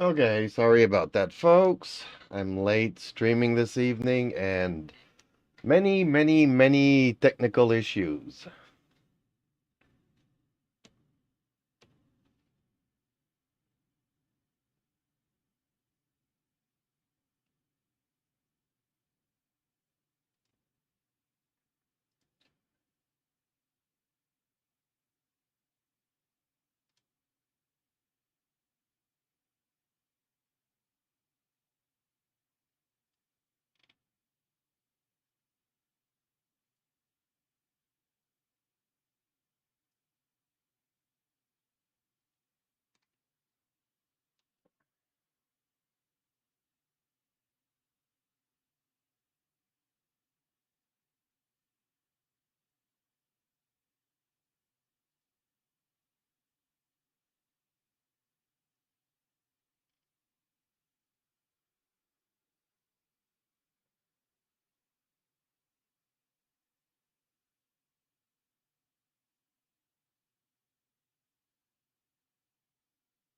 Okay, sorry about that, folks. I'm late streaming this evening and many technical issues.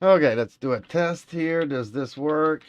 Okay, let's do a test here. Does this work?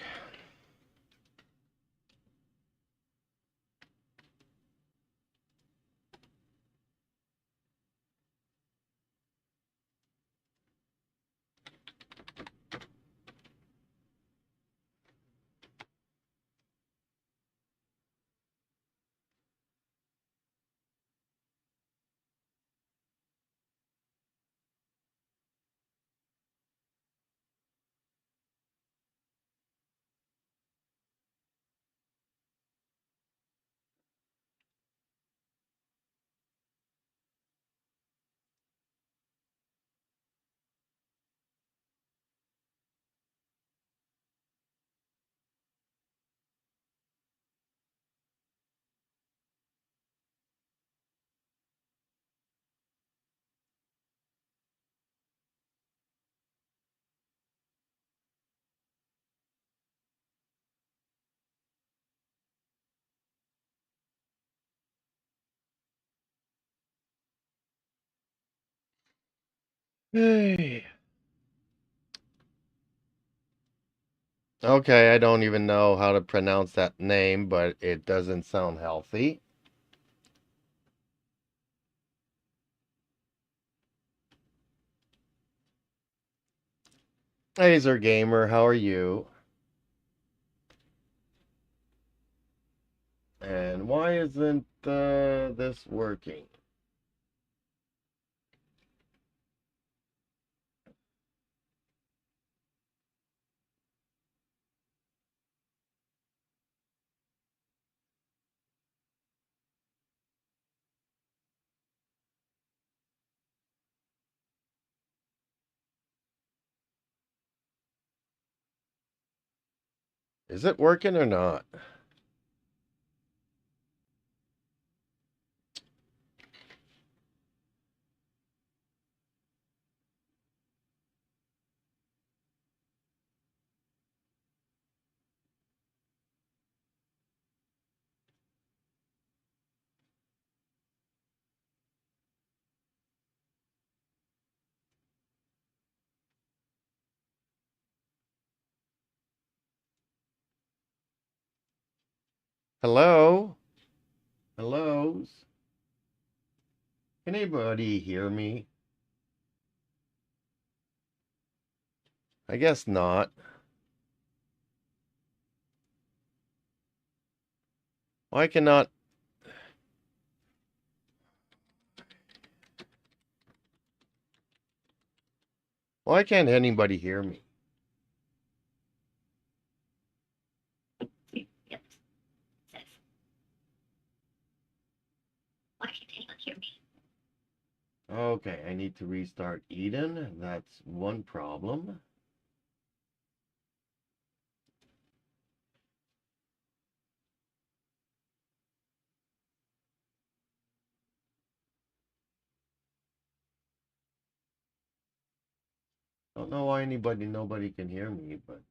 Hey. Okay, I don't even know how to pronounce that name, but it doesn't sound healthy. Laser Gamer, how are you? And why isn't this working? Is it working or not? Hello? Hellos? Can anybody hear me? I guess not. Why cannot... Why can't anybody hear me? Yep. Says, why can't anyone hear me? Okay, I need to restart Eden. That's one problem. Don't know why nobody can hear me, but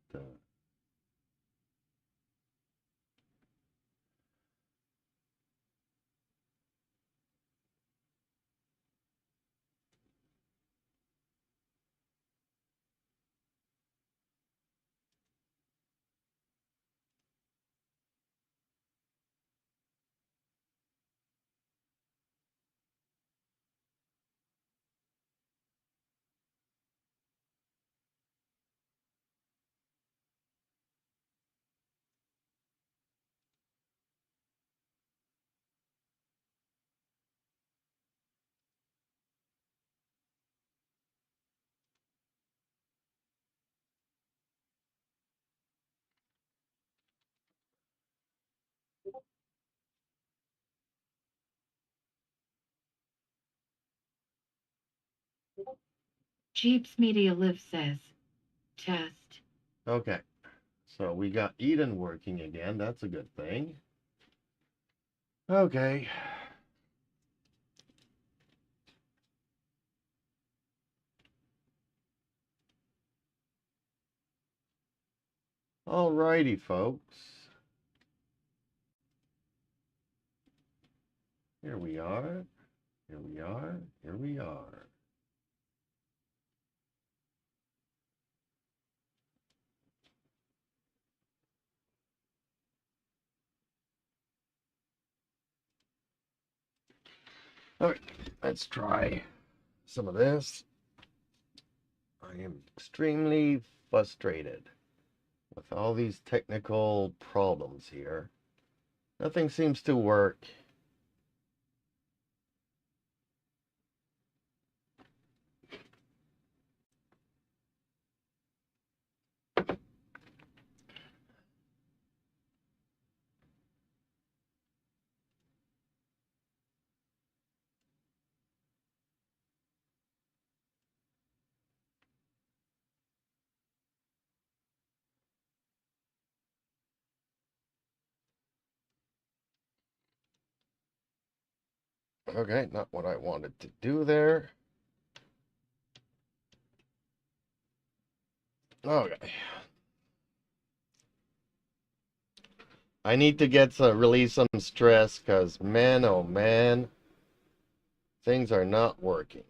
Jeeps Media Live says, test. okay. So we got Eden working again. That's a good thing. Okay. Alrighty, folks. Here we are. Here we are. Here we are. Alright, let's try some of this. I am extremely frustrated with all these technical problems here. Nothing seems to work. Okay, not what I wanted to do there. Okay. I need to release some stress because, man, oh man, things are not working.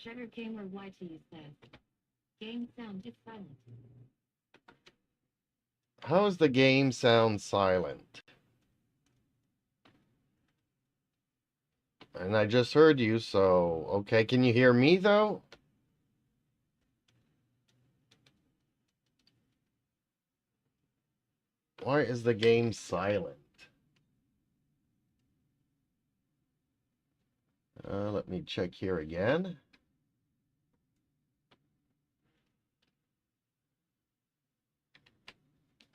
Shutter Gamer YT says, game sound is silent. How is the game sound silent? And I just heard you, so okay. Can you hear me though? Why is the game silent? Let me check here again.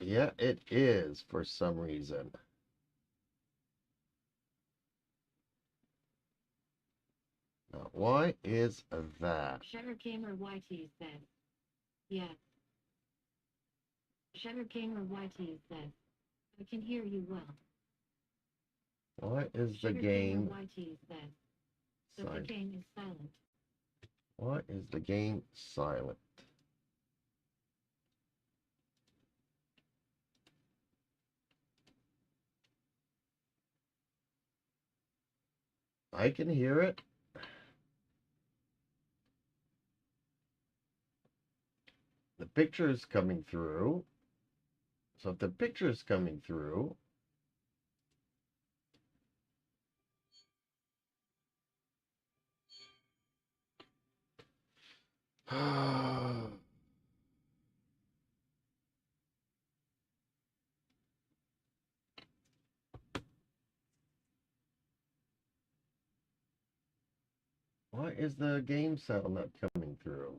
Yeah, it is for some reason. Now, why is that? Shutter Gamer YT says, yes. Shutter Gamer YT says, I can hear you well. Why is the Shutter game Gamer YT says, so the silent? game is silent. Why is the game silent? I can hear it. The picture is coming through. So if the picture is coming through, why is the game sound not coming through?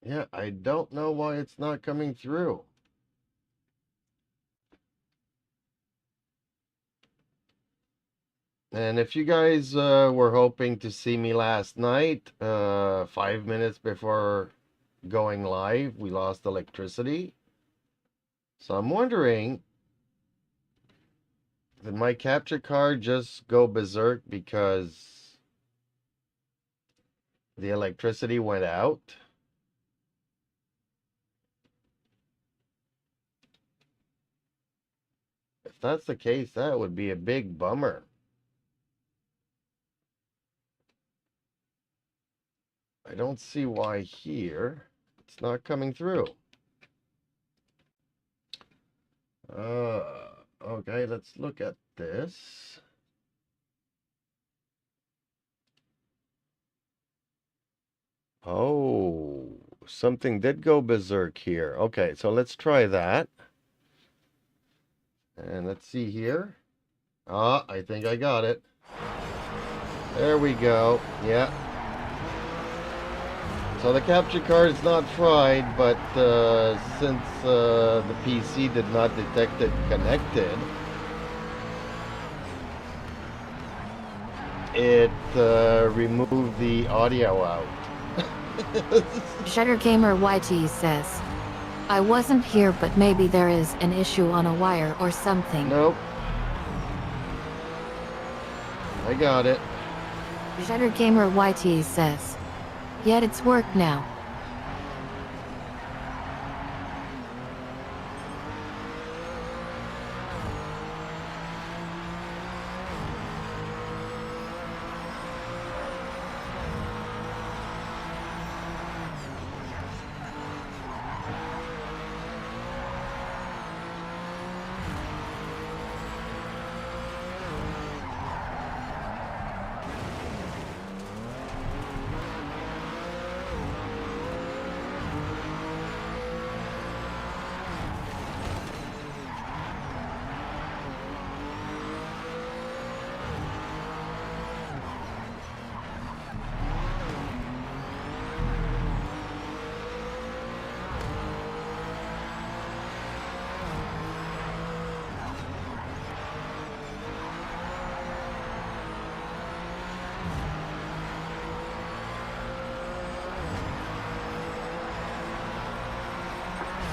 Yeah, I don't know why it's not coming through. And if you guys were hoping to see me last night, 5 minutes before going live, we lost electricity. So I'm wondering, did my capture card just go berserk because the electricity went out? If that's the case, that would be a big bummer. I don't see why here it's not coming through. Okay, let's look at this. Oh, something did go berserk here. Okay, so let's try that. And let's see here. Ah, I think I got it. There we go. Yeah. So the capture card is not fried, but since the PC did not detect it connected, it removed the audio out. Shutter Gamer YT says, I wasn't here, but maybe there is an issue on a wire or something. Nope. I got it. Shutter Gamer YT says, yet it's worked now.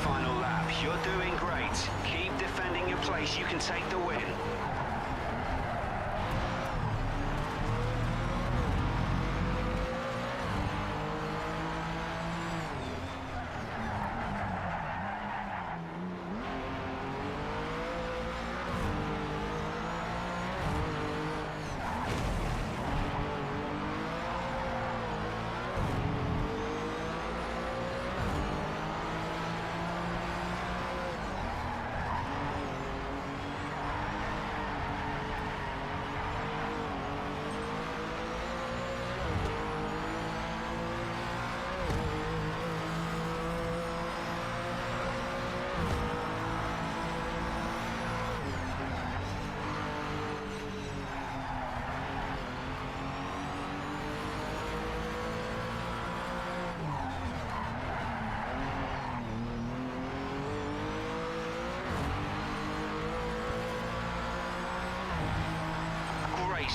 Final lap. You're doing great. Keep defending your place. You can take the win.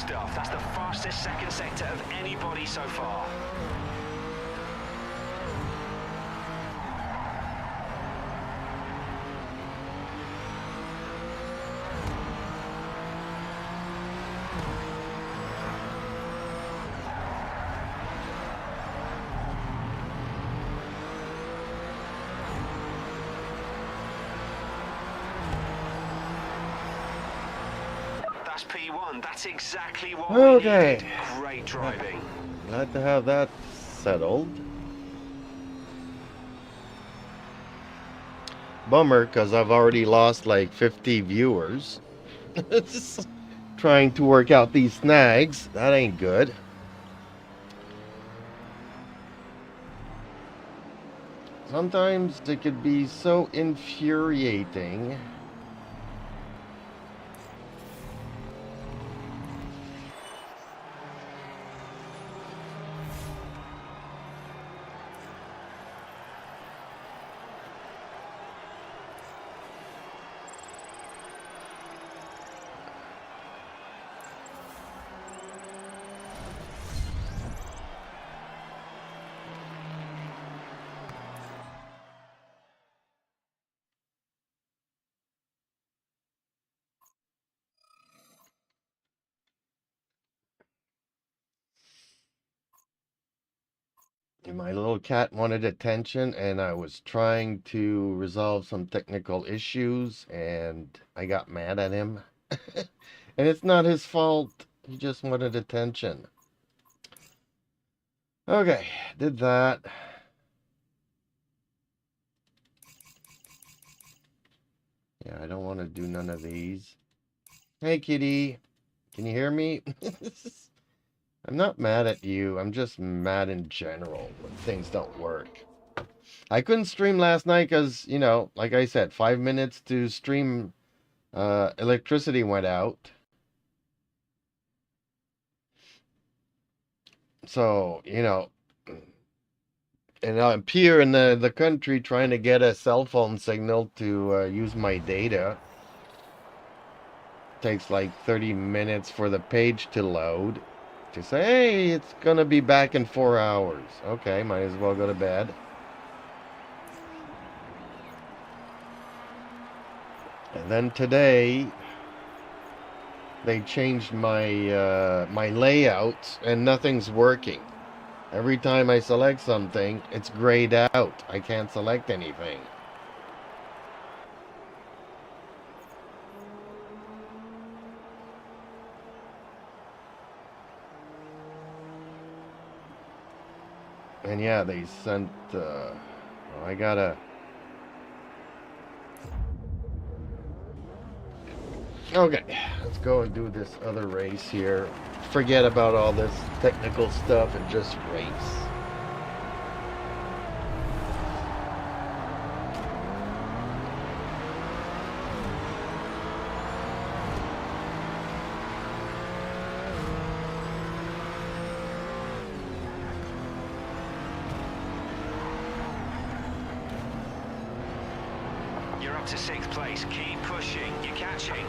stuff. That's the fastest second sector of anybody so far. That's P1. That's exactly what we needed. Great driving. Glad to have that settled. Bummer, because I've already lost like 50 viewers. Just trying to work out these snags. That ain't good. Sometimes it could be so infuriating. My little cat wanted attention, and I was trying to resolve some technical issues, and I got mad at him. And it's not his fault. He just wanted attention. Okay, did that. Yeah, I don't want to do none of these. Hey, kitty. Can you hear me? I'm not mad at you. I'm just mad in general when things don't work. I couldn't stream last night because, you know, like I said, 5 minutes to stream, electricity went out. So, you know, and I'm here in the country trying to get a cell phone signal to use my data. Takes like 30 minutes for the page to load. To say, hey, it's gonna be back in 4 hours. Okay, might as well go to bed. And then today, they changed my my layout, and nothing's working. Every time I select something, it's grayed out. I can't select anything. And yeah, they sent, well, I gotta... Okay, let's go and do this other race here. Forget about all this technical stuff and just race. You're up to 6th place. Keep pushing. You're catching.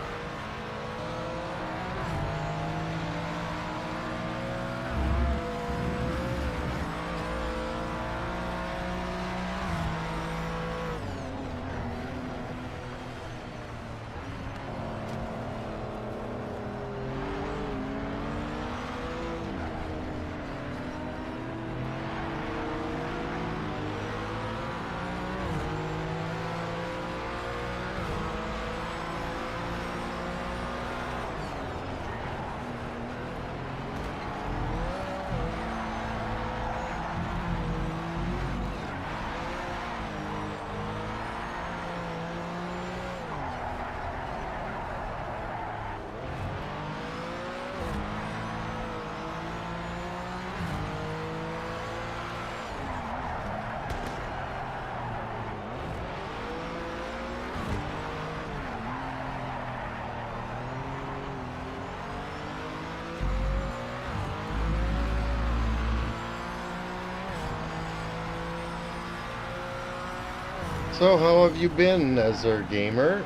So how have you been, Azure Gamer?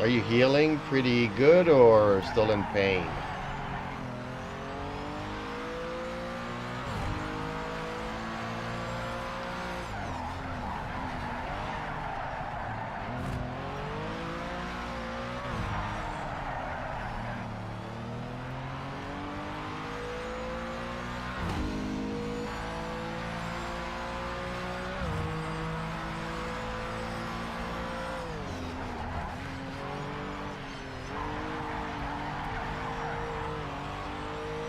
Are you healing pretty good or still in pain?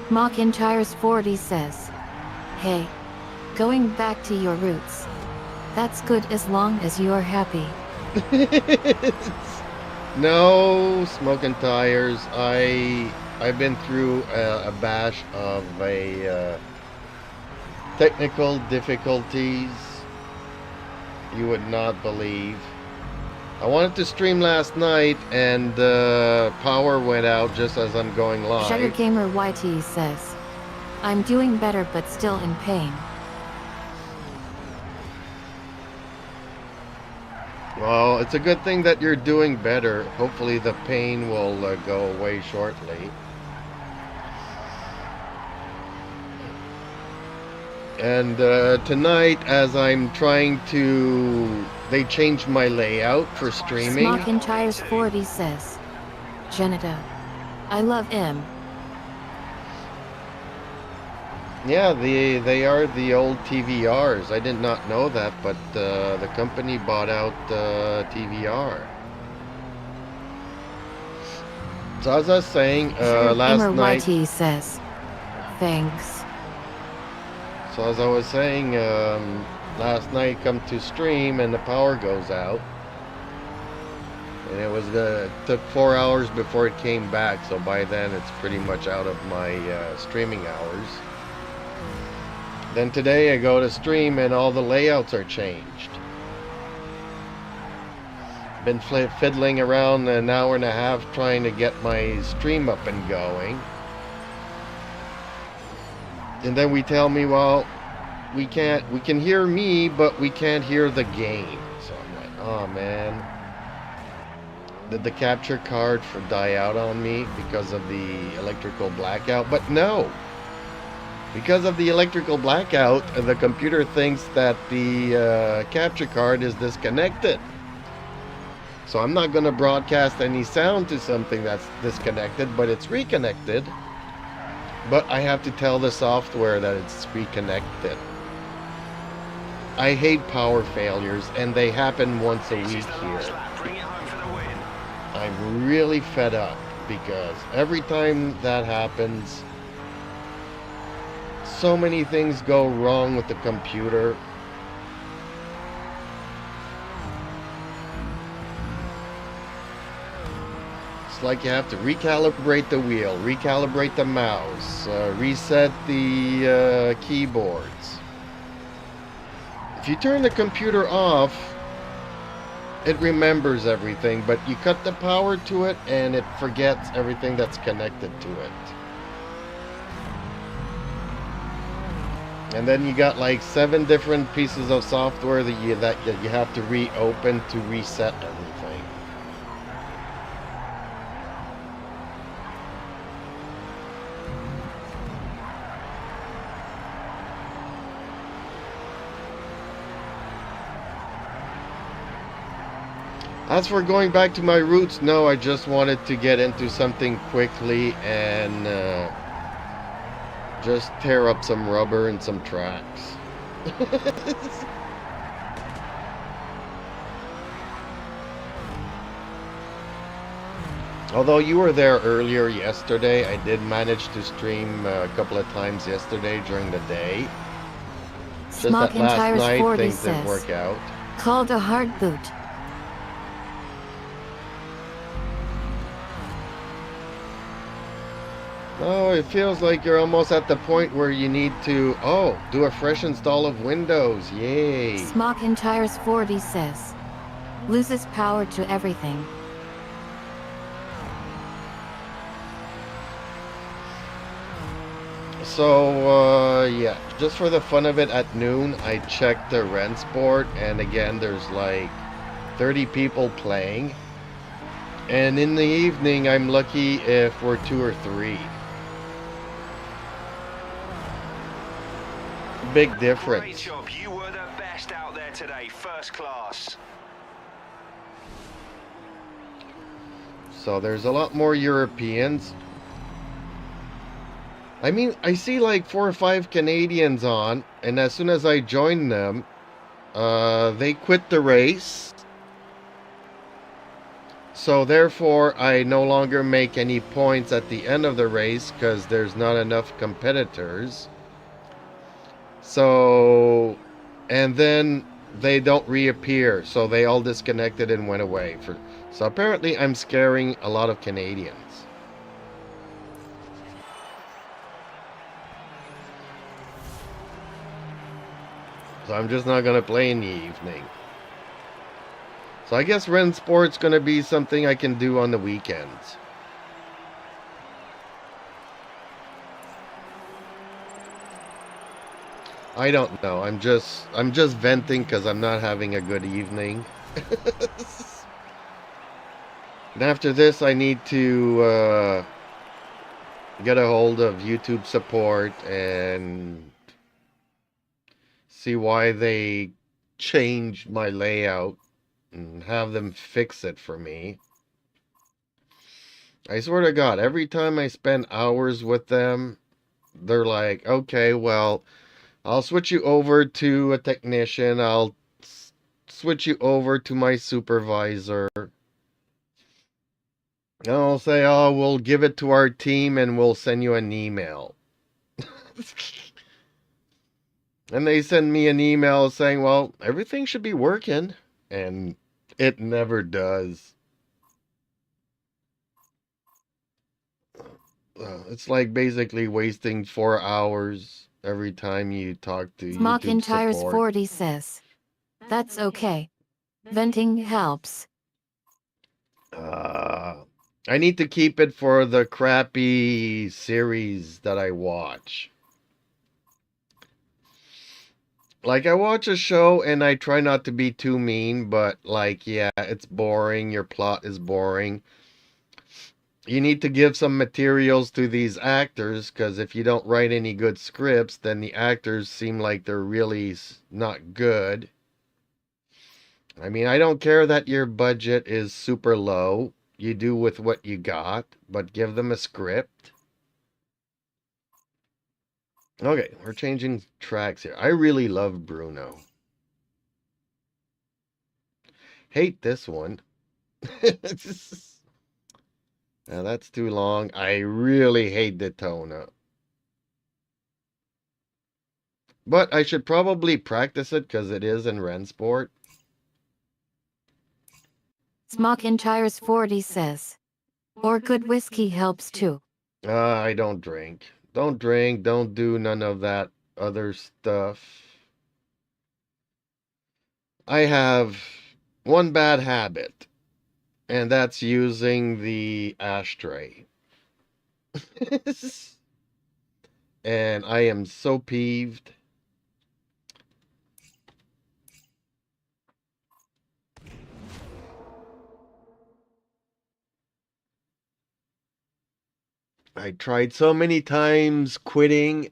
Mcintyre's 40 says, hey, going back to your roots. That's good as long as you're happy. No, smoking tires. I've been through a bash of technical difficulties you would not believe. I wanted to stream last night and power went out just as I'm going live. Sugar Gamer YT says, I'm doing better but still in pain. Well, it's a good thing that you're doing better. Hopefully the pain will go away shortly. And tonight, as I'm trying to... They changed my layout for streaming. Mcintyre's 40 says, Janita, I love him. Yeah, they are the old TVRs. I did not know that, but the company bought out TVR. So as I was saying last night... YT says, thanks. So as I was saying, last night come to stream and the power goes out. And it was took 4 hours before it came back, so by then it's pretty much out of my streaming hours. Then today I go to stream and all the layouts are changed. Been fiddling around an hour and a half trying to get my stream up and going. And then we tell me, well, we can hear me, but we can't hear the game. So I'm like, oh man. Did the capture card die out on me because of the electrical blackout? But no. Because of the electrical blackout, the computer thinks that the capture card is disconnected. So I'm not going to broadcast any sound to something that's disconnected, but it's reconnected. But I have to tell the software that it's reconnected. I hate power failures, and they happen once a week here. I'm really fed up because every time that happens, so many things go wrong with the computer. It's like you have to recalibrate the wheel, recalibrate the mouse, reset the keyboards. If you turn the computer off, it remembers everything, but you cut the power to it and it forgets everything that's connected to it. And then you got like 7 different pieces of software that you have to reopen to reset everything. As for going back to my roots, no, I just wanted to get into something quickly and just tear up some rubber and some tracks. Although you were there earlier yesterday, I did manage to stream a couple of times yesterday during the day. Just that last night things didn't work out. Called a hard boot. Oh, it feels like you're almost at the point where you need to, do a fresh install of Windows. Yay. Mcintyre's 40 says, loses power to everything. So, yeah, just for the fun of it, at noon, I checked the RENNSPORT, and again, there's like 30 people playing. And in the evening, I'm lucky if we're 2 or 3. Big difference. Great job. You were the best out there today, first class. So there's a lot more Europeans. I mean, I see like 4 or 5 Canadians on, and as soon as I join them, they quit the race. So therefore, I no longer make any points at the end of the race because there's not enough competitors. So, and then they don't reappear, so they all disconnected and went away. So apparently, I'm scaring a lot of Canadians. So I'm just not gonna play in the evening. So I guess RENNSPORT's gonna be something I can do on the weekends. I don't know. I'm just venting because I'm not having a good evening. And after this, I need to get a hold of YouTube support and see why they changed my layout and have them fix it for me. I swear to God, every time I spend hours with them, they're like, okay, well, I'll switch you over to a technician. I'll switch you over to my supervisor. And I'll say, oh, we'll give it to our team and we'll send you an email. And they send me an email saying, well, everything should be working. And it never does. It's like basically wasting 4 hours every time you talk to YouTube Smockintires support. 40 says. That's okay. Venting helps. I need to keep it for the crappy series that I watch. Like, I watch a show and I try not to be too mean, but, like, yeah, it's boring. Your plot is boring. You need to give some materials to these actors, because if you don't write any good scripts, then the actors seem like they're really not good. I mean, I don't care that your budget is super low. You do with what you got, but give them a script. Okay, we're changing tracks here. I really love Bruno. Hate this one. Now that's too long. I really hate Daytona. But I should probably practice it because it is in RENNSPORT. Smockintires 40 says. Or good whiskey helps too. I don't drink. Don't drink. Don't do none of that other stuff. I have one bad habit, and that's using the ashtray. And I am so peeved. I tried so many times quitting,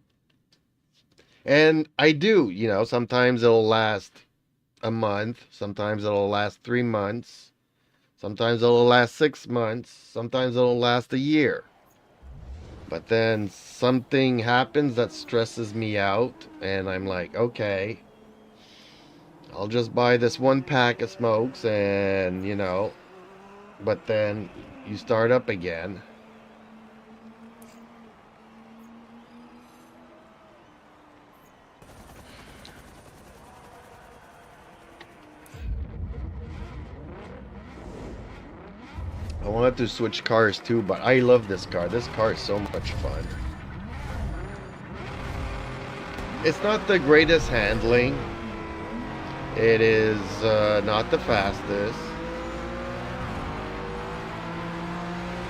and I do, sometimes it'll last a month, sometimes it'll last 3 months, sometimes it'll last 6 months, sometimes it'll last a year. But then something happens that stresses me out, and I'm like, okay, I'll just buy this one pack of smokes, and, but then you start up again. I wanted to switch cars too, but I love this car. This car is so much fun. It's not the greatest handling. It is not the fastest.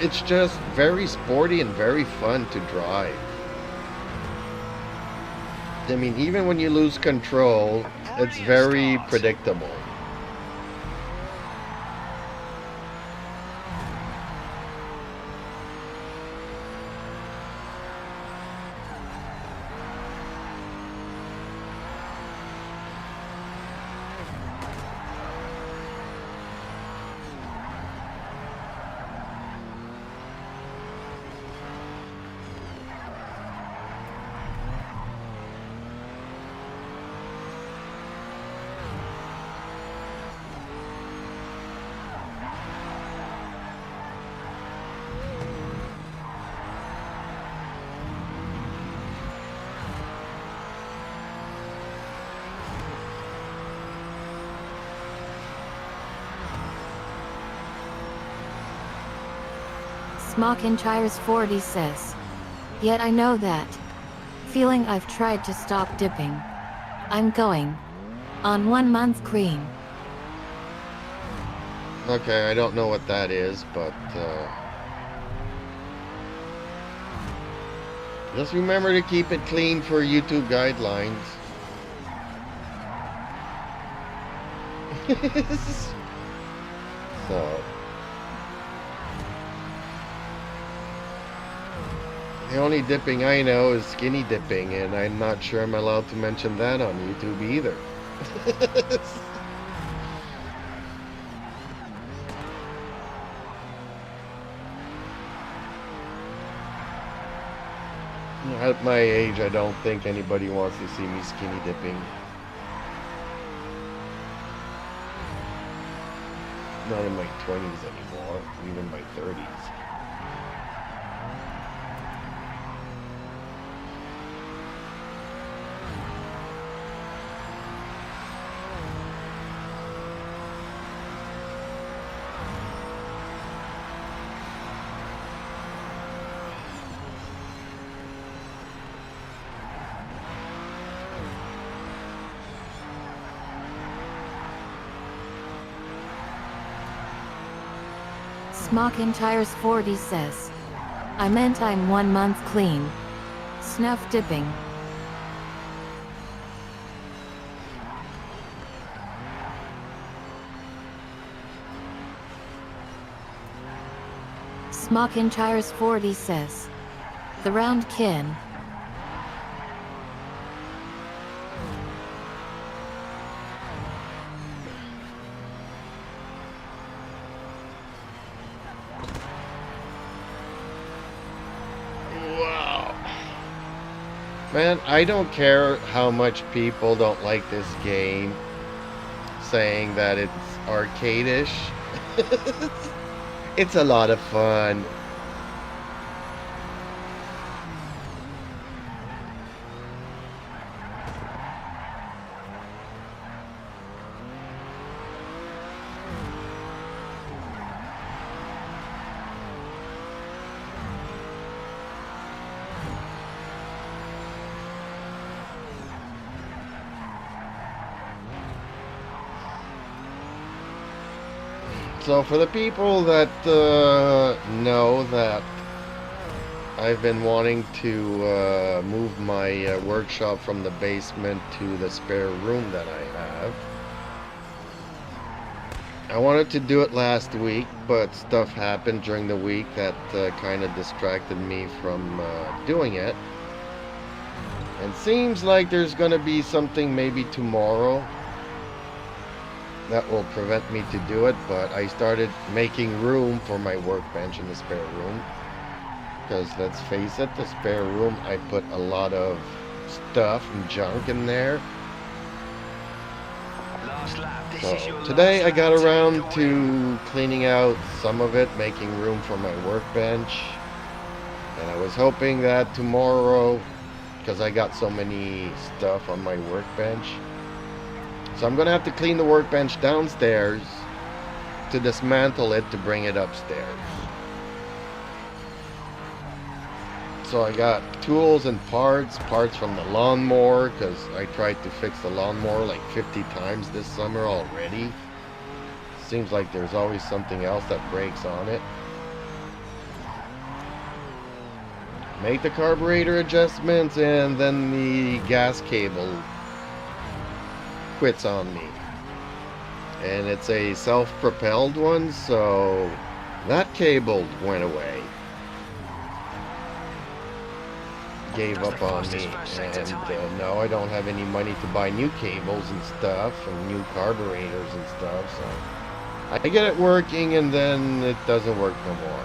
It's just very sporty and very fun to drive. I mean, even when you lose control, it's very predictable. Smockinchires 40 says. Yet I know that. Feeling I've tried to stop dipping. I'm going on 1 month clean. Okay, I don't know what that is, but just remember to keep it clean for YouTube guidelines. So the only dipping I know is skinny dipping, and I'm not sure I'm allowed to mention that on YouTube either. At my age, I don't think anybody wants to see me skinny dipping. Not in my 20s anymore, even my 30s. Smockinchires 40 says. I meant I'm 1 month clean. Snuff dipping. Smockinchires 40 says. The round kin. Man, I don't care how much people don't like this game, saying that it's arcade-ish. It's a lot of fun. So for the people that know that I've been wanting to move my workshop from the basement to the spare room that I have. I wanted to do it last week, but stuff happened during the week that kind of distracted me from doing it. And seems like there's going to be something maybe tomorrow that will prevent me to do it, but I started making room for my workbench in the spare room, because let's face it, the spare room, I put a lot of stuff and junk in there. So today I got around to cleaning out some of it, making room for my workbench, and I was hoping that tomorrow, because I got so many stuff on my workbench, so I'm going to have to clean the workbench downstairs to dismantle it to bring it upstairs. So I got tools and parts from the lawnmower, because I tried to fix the lawnmower like 50 times this summer already. Seems like there's always something else that breaks on it. Make the carburetor adjustments, and then the gas cable quits on me, and it's a self-propelled one, so that cable went away, gave up on me, and now I don't have any money to buy new cables and stuff and new carburetors and stuff, so I get it working and then it doesn't work no more.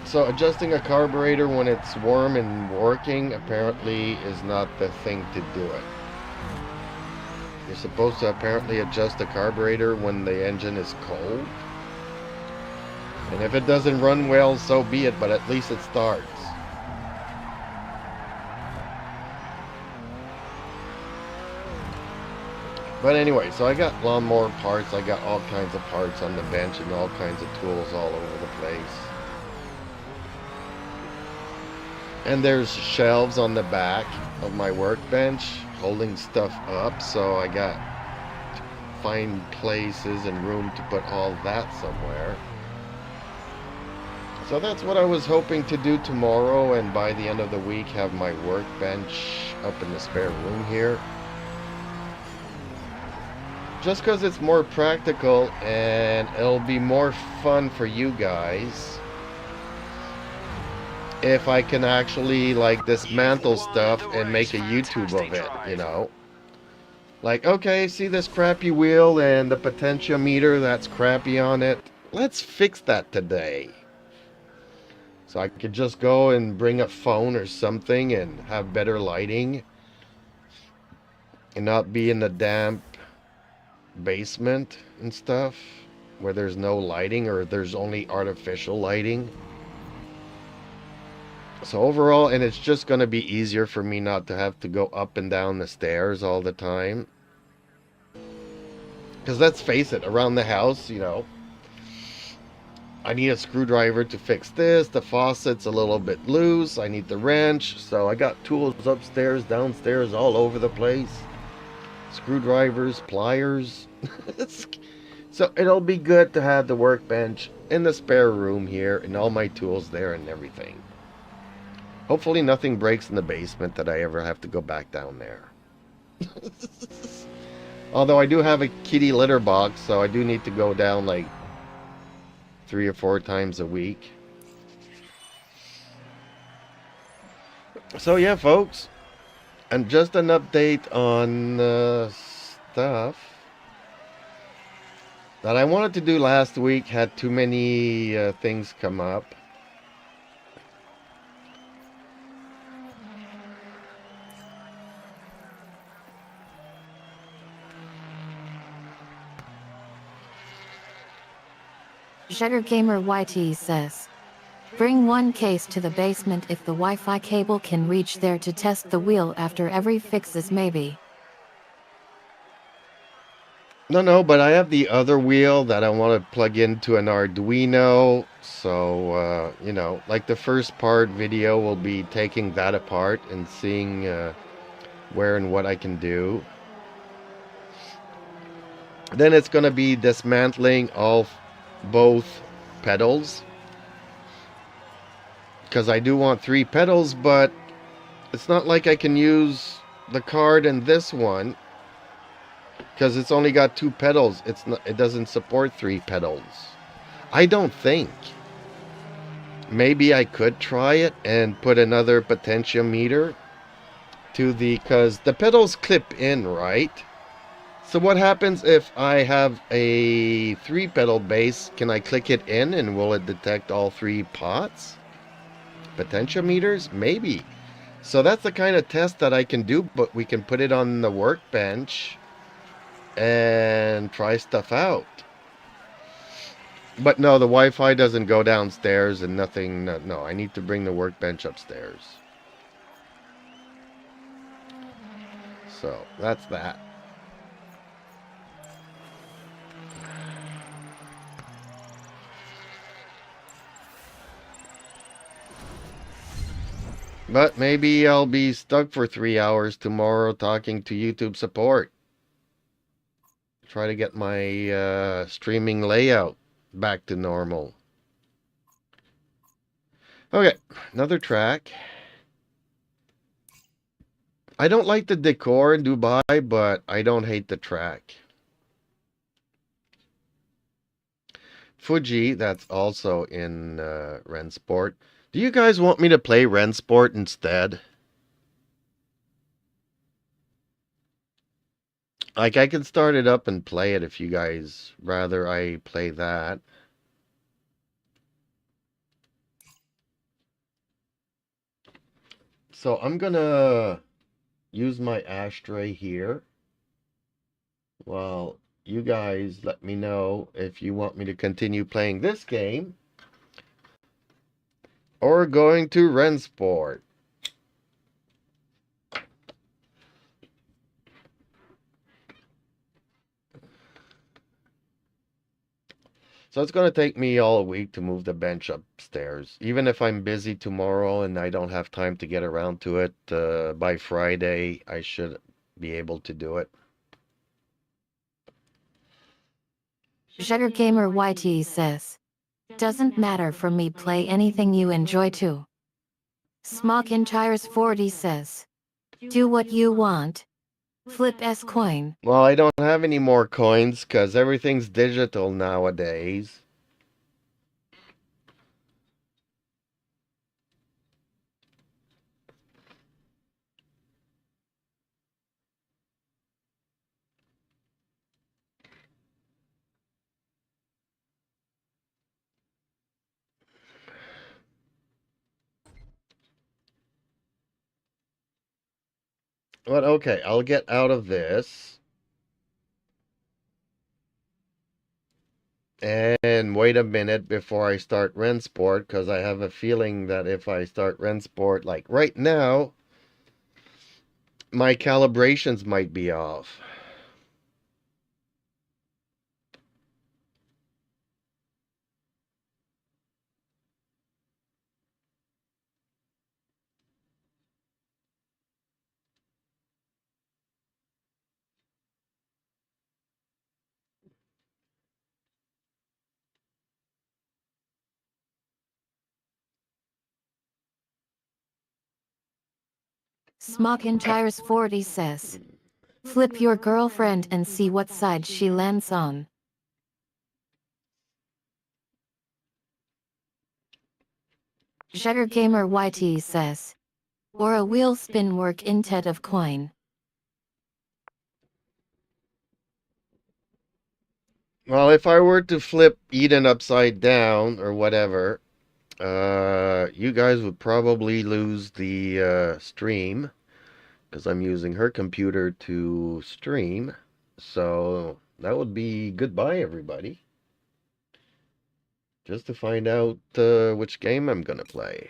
So adjusting a carburetor when it's warm and working apparently is not the thing to do it. You're supposed to apparently adjust the carburetor when the engine is cold. And if it doesn't run well, so be it, but at least it starts. But anyway, so I got lawnmower parts. I got all kinds of parts on the bench and all kinds of tools all over the place. And there's shelves on the back of my workbench holding stuff up. So I got to find places and room to put all that somewhere. So that's what I was hoping to do tomorrow, and by the end of the week have my workbench up in the spare room here. Just because it's more practical and it'll be more fun for you guys if I can actually like dismantle stuff and make a YouTube of it, you know. Like, okay, see this crappy wheel and the potentiometer that's crappy on it? Let's fix that today. So I could just go and bring a phone or something and have better lighting and not be in the damp basement and stuff where there's no lighting or there's only artificial lighting. So overall, and it's just going to be easier for me not to have to go up and down the stairs all the time. Because let's face it, around the house, you know, I need a screwdriver to fix this. The faucet's a little bit loose. I need the wrench. So I got tools upstairs, downstairs, all over the place. Screwdrivers, pliers. So it'll be good to have the workbench in the spare room here and all my tools there and everything. Hopefully nothing breaks in the basement that I ever have to go back down there. Although I do have a kitty litter box, so I do need to go down like 3 or 4 times a week. So yeah, folks, and just an update on stuff that I wanted to do last week. Had too many things come up. Jagger Gamer YT says, bring one case to the basement if the Wi-Fi cable can reach there to test the wheel after every fixes maybe. No, but I have the other wheel that I want to plug into an Arduino. So, you know, like the first part video will be taking that apart and seeing where and what I can do. Then it's going to be dismantling both pedals. Because I do want 3 pedals, but it's not like I can use the card in this one. Because it's only got 2 pedals. It doesn't support 3 pedals. I don't think. Maybe I could try it and put another potentiometer to because the pedals clip in, right? So what happens if I have a 3 pedal bass? Can I click it in and will it detect all 3 pots? Potentiometers? Maybe. So that's the kind of test that I can do, but we can put it on the workbench and try stuff out. But no, the Wi-Fi doesn't go downstairs and nothing. No, I need to bring the workbench upstairs. So that's that. But maybe I'll be stuck for 3 hours tomorrow talking to YouTube support. Try to get my streaming layout back to normal. Okay, another track. I don't like the decor in Dubai, but I don't hate the track. Fuji, that's also in RENNSPORT. Do you guys want me to play RENNSPORT instead? Like, I can start it up and play it if you guys rather I play that. So I'm gonna use my ashtray here. Well, you guys let me know if you want me to continue playing this game or going to RENNSPORT. So it's going to take me all week to move the bench upstairs. Even if I'm busy tomorrow and I don't have time to get around to it, by Friday I should be able to do it. Jetter Gamer YT says, doesn't matter for me, play anything you enjoy too. Smock in Tires 40 says, do what you want. Flip S coin. Well, I don't have any more coins because everything's digital nowadays. But okay, I'll get out of this. And wait a minute before I start RENNSPORT, because I have a feeling that if I start RENNSPORT like right now, my calibrations might be off. Smock in Tires 40 says, flip your girlfriend and see what side she lands on. Jetter Gamer YT says, or a wheel spin work instead of coin. Well, if I were to flip Eden upside down or whatever, you guys would probably lose the stream because I'm using her computer to stream. So that would be goodbye, everybody. Just to find out which game I'm going to play.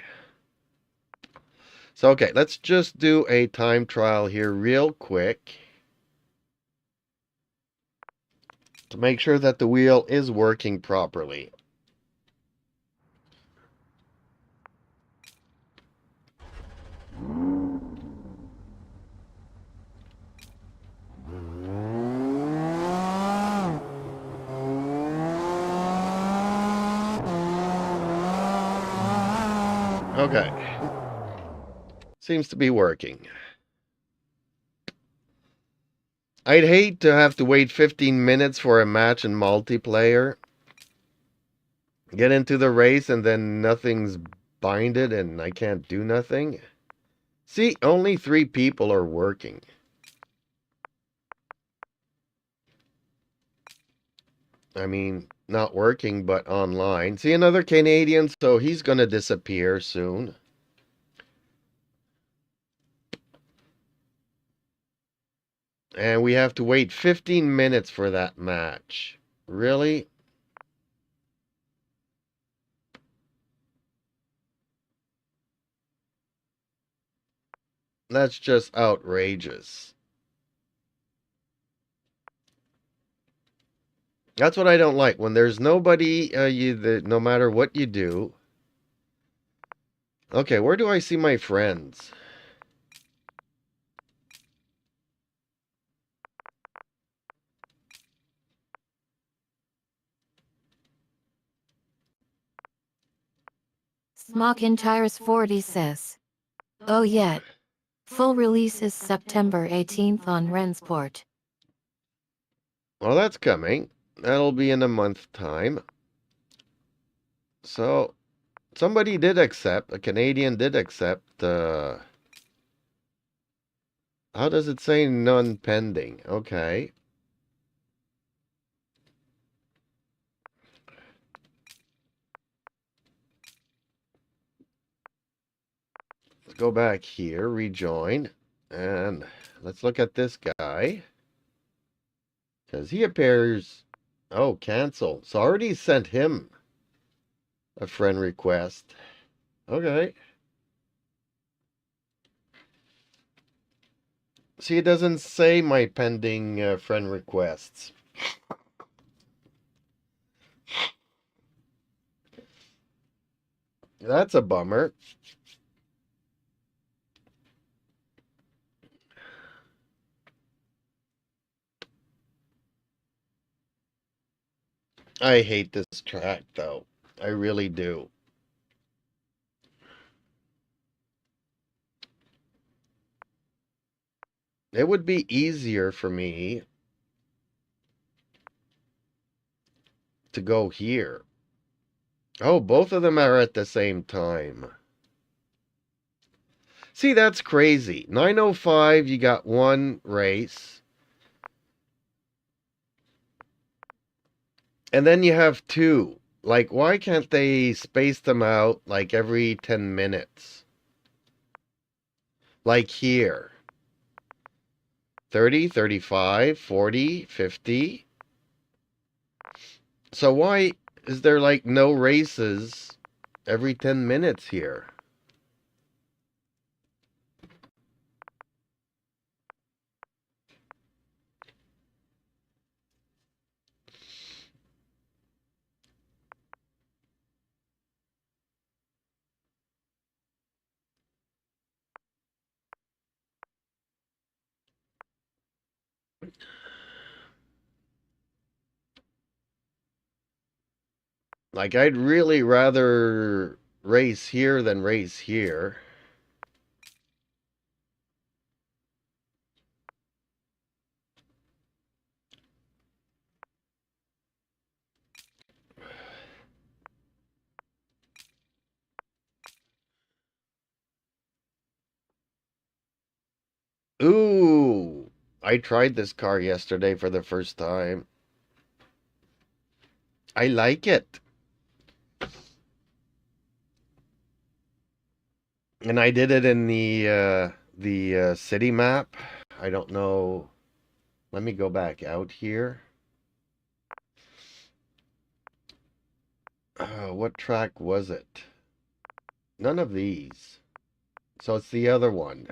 So, okay, let's just do a time trial here real quick to make sure that the wheel is working properly. Okay. Seems to be working. I'd hate to have to wait 15 minutes for a match in multiplayer. Get into the race and then nothing's binded and I can't do nothing. See, only 3 people are working. I mean, not working, but online. See, another Canadian, so he's going to disappear soon. And we have to wait 15 minutes for that match. Really? That's just outrageous. That's what I don't like. When there's nobody, no matter what you do. Okay, where do I see my friends? Smock in Tires 40 says, oh yeah. Full release is September 18th on RENNSPORT. Well, that's coming. That'll be in a month's time. So, somebody did accept. A Canadian did accept. How does it say none pending? Okay. Let's go back here, rejoin, and let's look at this guy. Because he appears... Oh, cancel. So I already sent him a friend request. Okay. See, it doesn't say my pending friend requests. That's a bummer. I hate this track though. I really do. It would be easier for me to go here. Oh, both of them are at the same time. See, that's crazy. 9:05, you got one race. And then you have two. Like, why can't they space them out like every 10 minutes? Like here. 30, 35, 40, 50. So why is there like no races every 10 minutes here? Like, I'd really rather race here than race here. Ooh, I tried this car yesterday for the first time. I like it. And I did it in the city map. I don't know. Let me go back out here. What track was it? None of these. So it's the other one.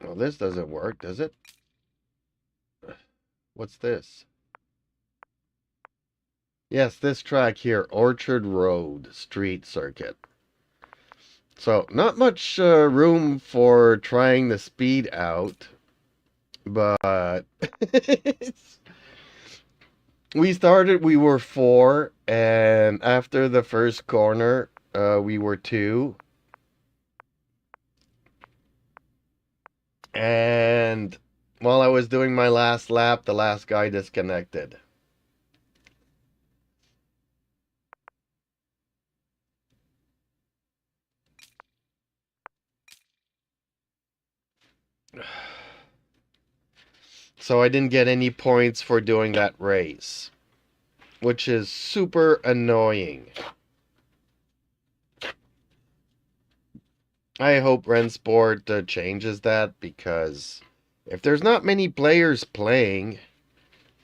Well, this doesn't work, does it? What's this? Yes, this track here, Orchard Road Street Circuit. So, not much room for trying the speed out, but we were four, and after the first corner, we were two. And while I was doing my last lap, the last guy disconnected. So I didn't get any points for doing that race, which is super annoying. I hope RENNSPORT changes that, because if there's not many players playing,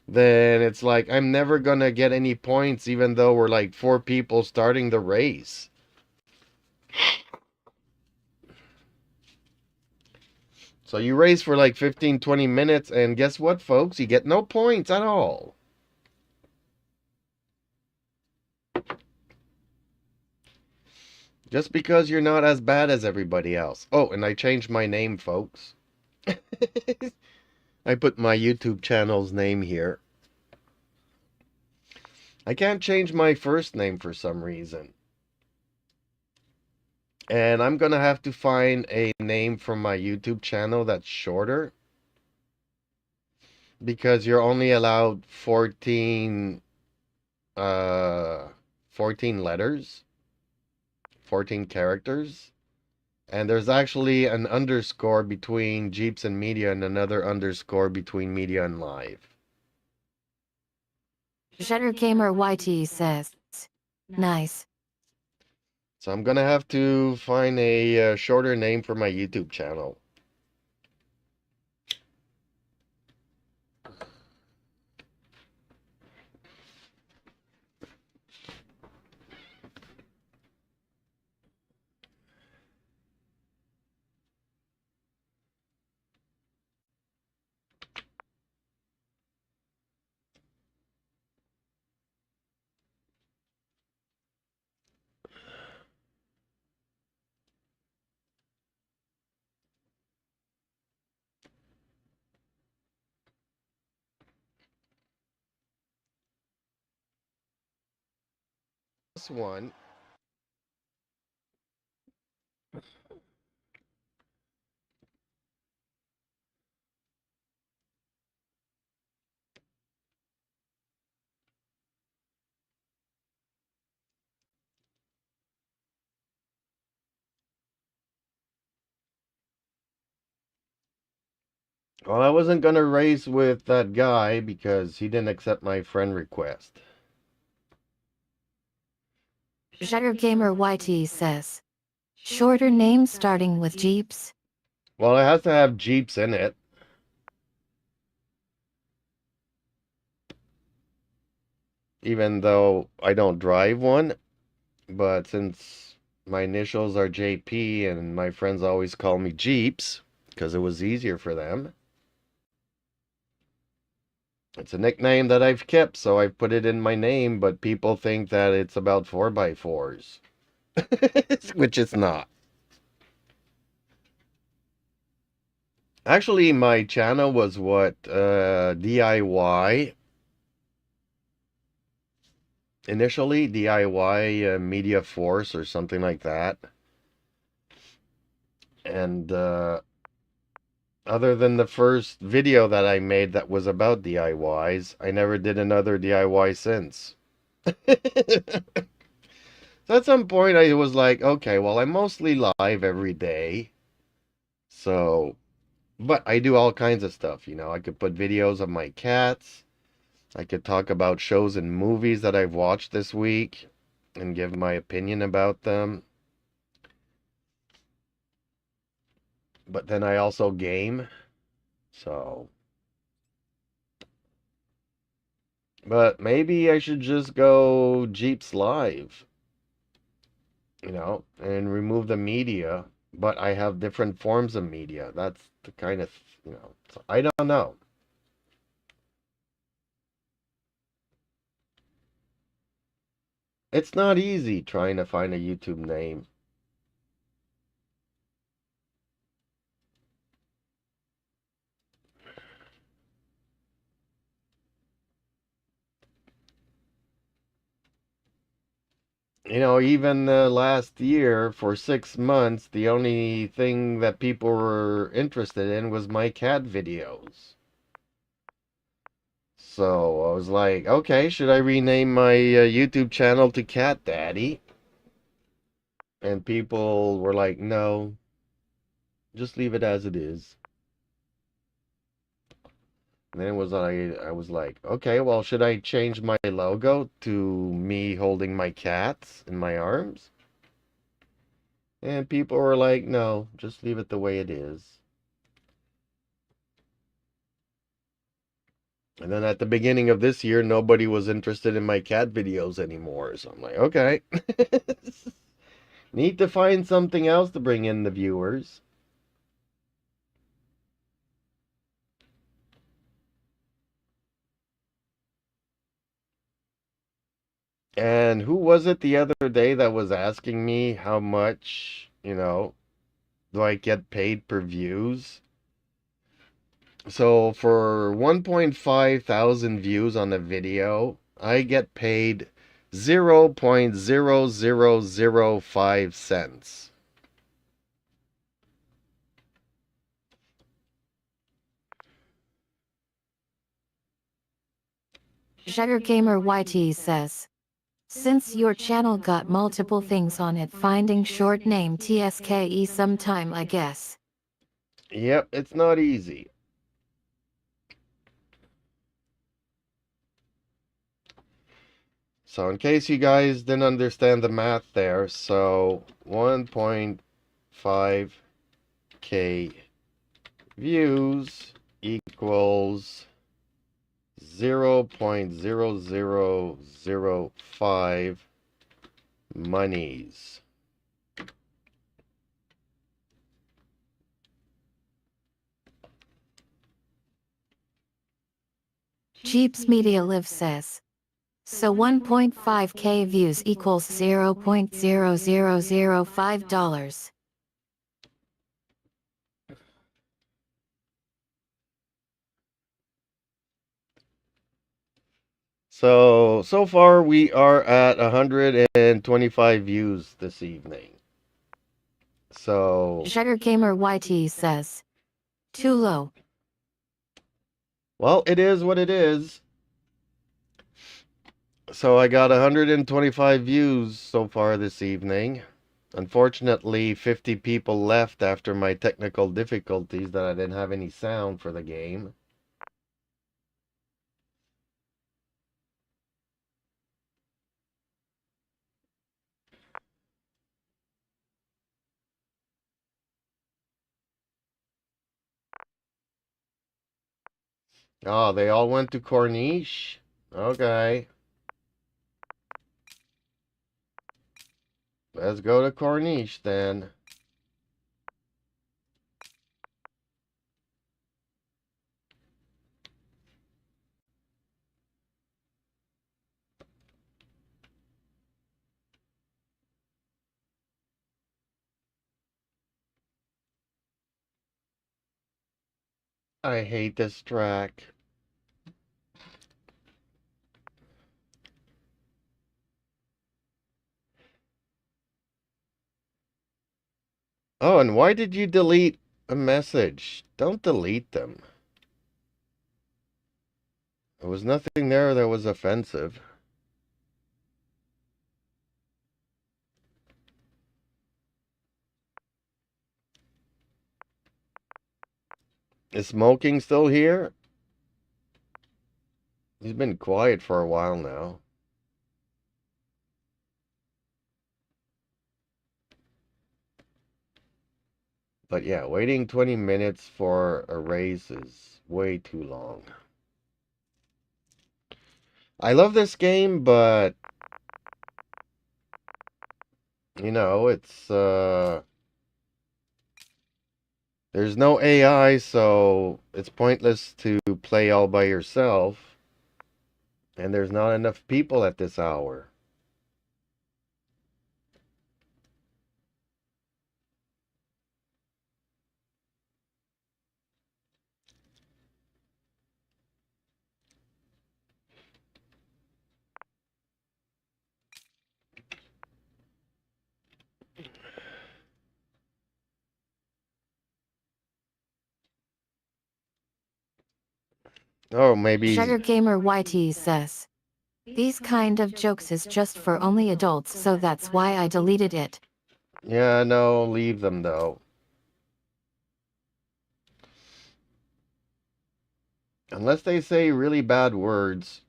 then it's like I'm never gonna get any points even though we're like four people starting the race. So you race for like 15-20 minutes, and guess what, folks? You get no points at all. Just because you're not as bad as everybody else. Oh, and I changed my name, folks. I put my YouTube channel's name here. I can't change my first name for some reason. And I'm gonna have to find a name from my YouTube channel that's shorter, because you're only allowed 14 letters, 14 characters. And there's actually an underscore between Jeeps and Media and another underscore between Media and Live. Shutter Gamer YT says, nice. So I'm gonna have to find a shorter name for my YouTube channel. this one. Well, I wasn't gonna race with that guy because he didn't accept my friend request. Jetter Gamer YT says. Shorter name starting with Jeeps. Well, it has to have Jeeps in it. Even though I don't drive one, but since my initials are JP and my friends always call me Jeeps because it was easier for them. It's a nickname that I've kept, so I've put it in my name, but people think that it's about 4x4s, which it's not. Actually, my channel was DIY. Initially, DIY Media Force or something like that. And other than the first video that I made that was about DIYs, I never did another DIY since. So at some point I was like, okay, well, I'm mostly live every day. So, but I do all kinds of stuff, you know. I could put videos of my cats. I could talk about shows and movies that I've watched this week and give my opinion about them. But then I also game. So, but maybe I should just go Jeeps Live, you know, and remove the media. But I have different forms of media. That's the kind of, you know, so I don't know. It's not easy trying to find a YouTube name. You know, even last year for 6 months, the only thing that people were interested in was my cat videos. So I was like, okay, should I rename my YouTube channel to Cat Daddy? And people were like, no, just leave it as it is. And then I was like, okay, well, should I change my logo to me holding my cats in my arms? And people were like, no, just leave it the way it is. And then at the beginning of this year, nobody was interested in my cat videos anymore. So I'm like, okay. Need to find something else to bring in the viewers. And who was it the other day that was asking me how much, you know, do I get paid per views? So for 1.5 thousand views on a video, I get paid 0.0005 cents. Jetter Gamer YT says. Since your channel got multiple things on it, finding short name TSKE sometime, I guess. Yep, it's not easy. So in case you guys didn't understand the math there, so 1.5K views equals 0.0005 monies. Jeeps Media Live says. So 1.5K views equals $0.0005. So far we are at 125 views this evening. So, Sugar Gamer YT says. Too low. well, it is what it is. So I got 125 views so far this evening. Unfortunately, 50 people left after my technical difficulties that I didn't have any sound for the game. Oh, they all went to Corniche? Okay. Let's go to Corniche then. I hate this track. Oh, and why did you delete a message? Don't delete them. There was nothing there that was offensive. Is Smoking still here? He's been quiet for a while now. But yeah, waiting 20 minutes for a race is way too long. I love this game, but you know, there's no AI, so it's pointless to play all by yourself. And there's not enough people at this hour. Oh, maybe. Sugar Gamer YT says. These kind of jokes is just for only adults, so that's why I deleted it. Yeah, no, leave them though. Unless they say really bad words,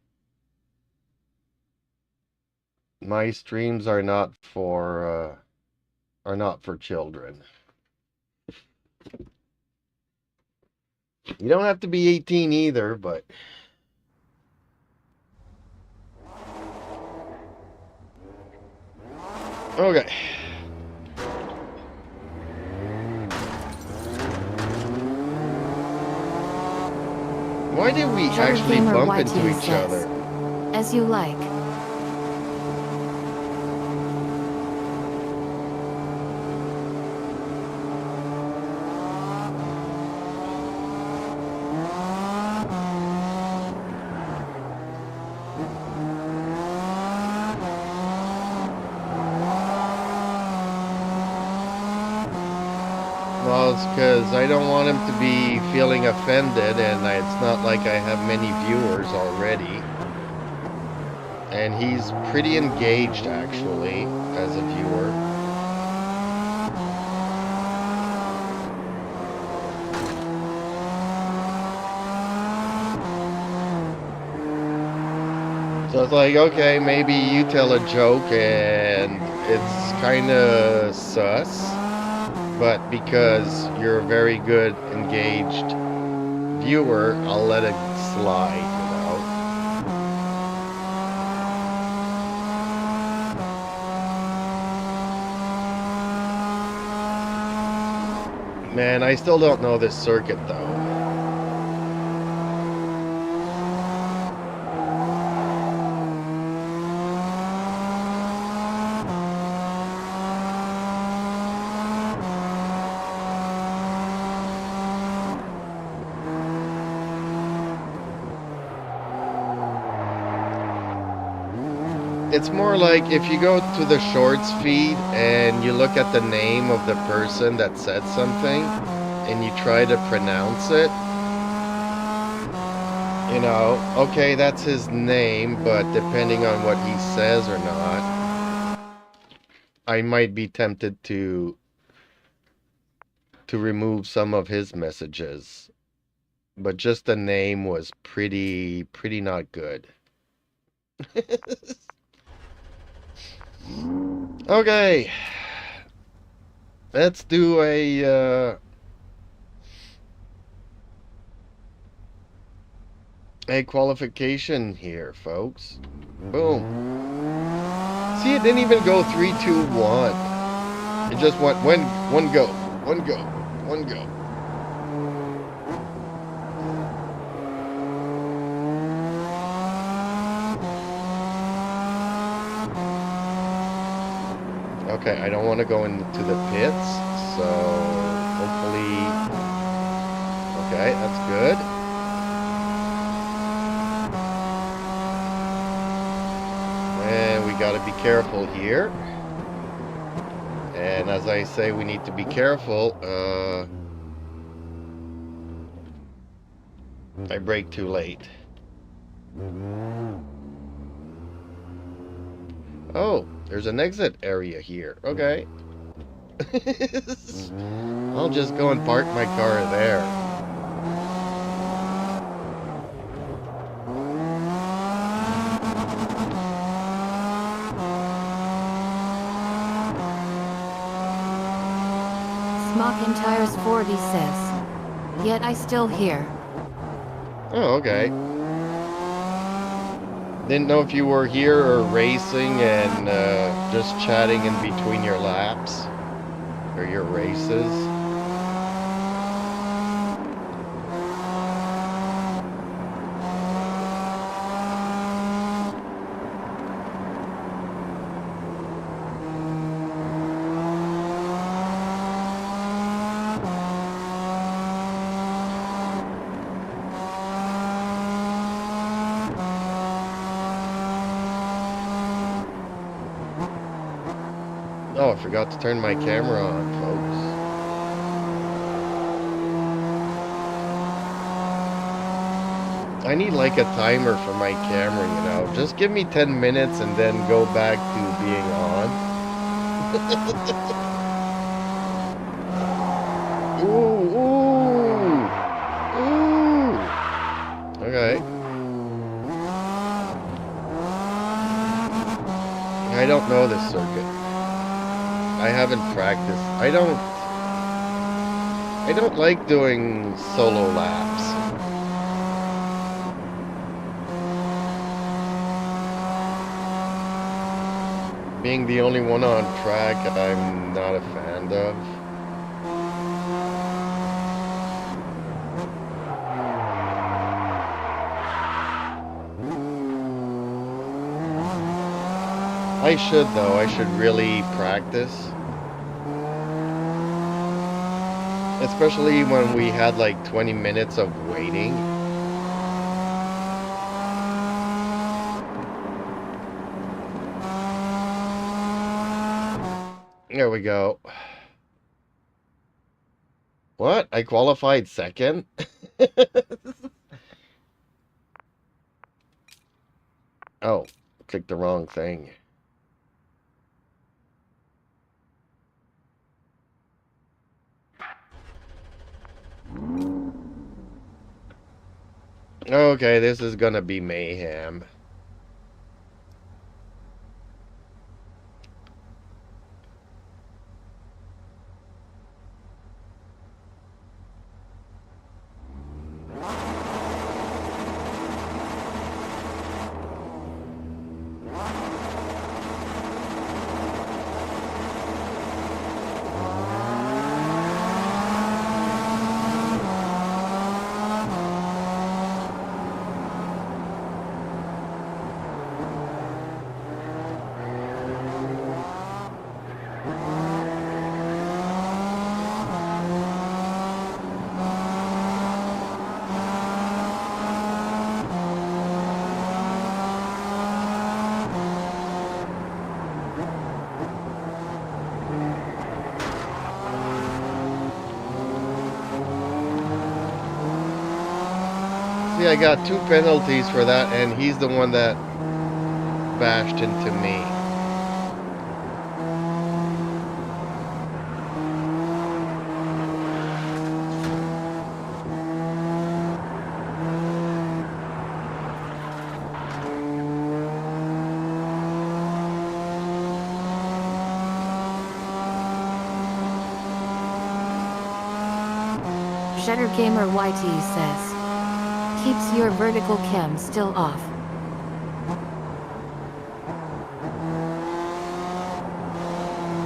my streams are not for children. You don't have to be 18 either, but okay. Why did we Sugar actually Gamer bump YT into each says. other? As you like. Well, it's because I don't want him to be feeling offended, and it's not like I have many viewers already. And he's pretty engaged, actually, as a viewer. So it's like, okay, maybe you tell a joke and it's kind of sus, but because you're a very good, engaged viewer, I'll let it slide, you know? Man, I still don't know this circuit, though. It's more like if you go to the shorts feed and you look at the name of the person that said something and you try to pronounce it, you know, okay, that's his name, but depending on what he says or not, I might be tempted to remove some of his messages. But just the name was pretty not good. Okay. Let's do a qualification here, folks. Boom. See, it didn't even go 3, 2, 1. It just went one go, one go, one go. Okay, I don't want to go into the pits, so hopefully... Okay, that's good. And we got to be careful here. And as I say, we need to be careful. I brake too late. Oh, there's an exit area here. Okay. I'll just go and park my car there. Smock in tires 40 says. Yet I still hear. Oh, okay. Didn't know if you were here or racing and just chatting in between your laps or your races. Oh, I forgot to turn my camera on, folks. I need like a timer for my camera, you know. Just give me 10 minutes and then go back to being on. Ooh, ooh, ooh. Okay. I don't know this circuit. I haven't practiced. I don't like doing solo laps. Being the only one on track, I'm not a fan of. I should, though. I should really practice. Especially when we had like 20 minutes of waiting. There we go. What? I qualified second? Oh, clicked the wrong thing. Okay, this is gonna be mayhem. See, I got 2 penalties for that, and he's the one that bashed into me. Shutter Gamer YT says. Keeps your vertical cam still off.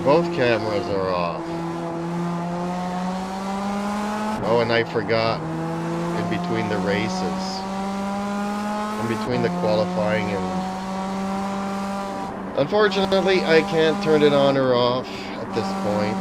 Both cameras are off. Oh, and I forgot, in between the races, in between the qualifying and... Unfortunately, I can't turn it on or off at this point.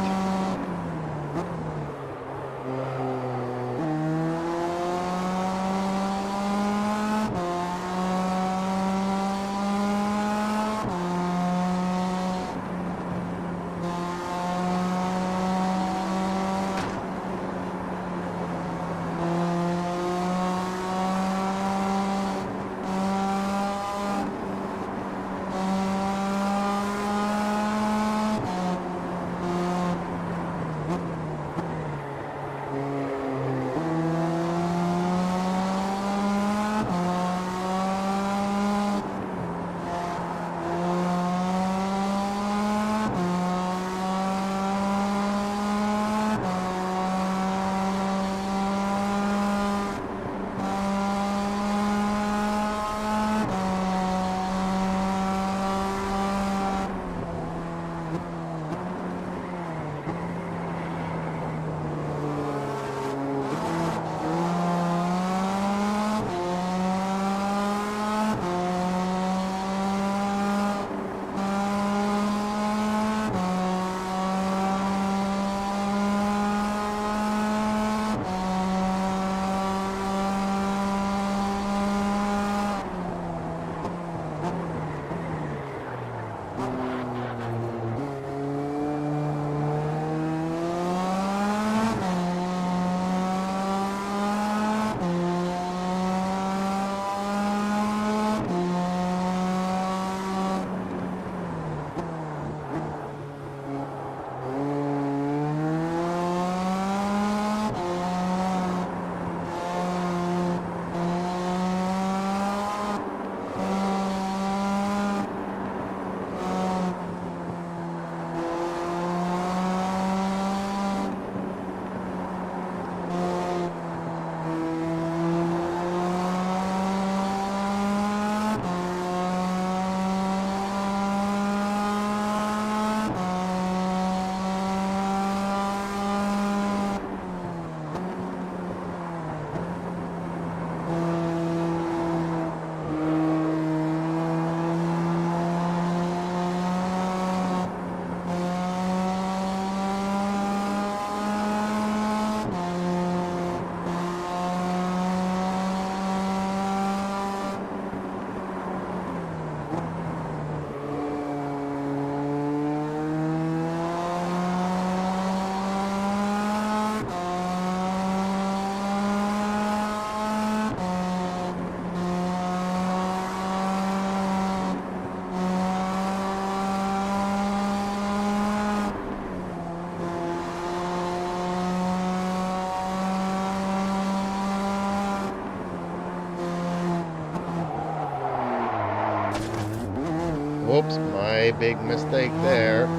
Whoops, my big mistake there.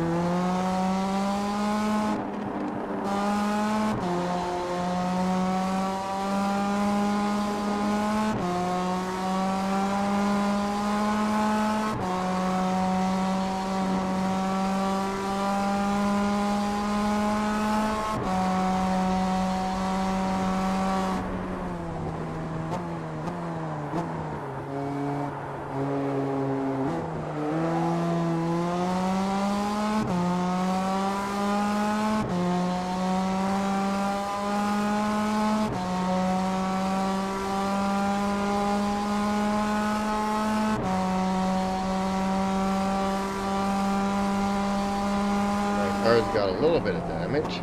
Car's got a little bit of damage.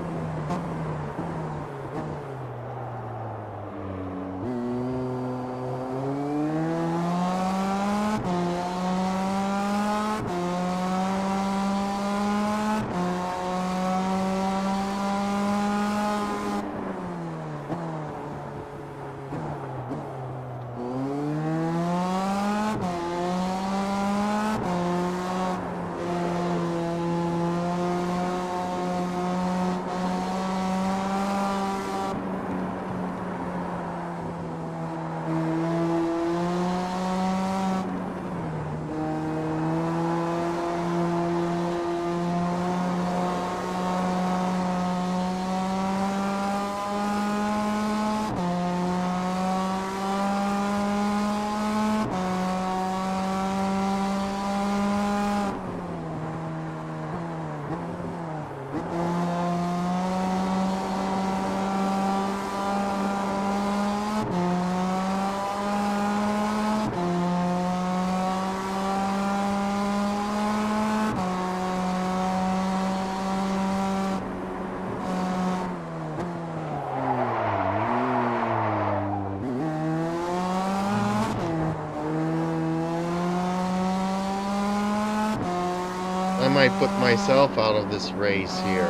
might put myself out of this race here.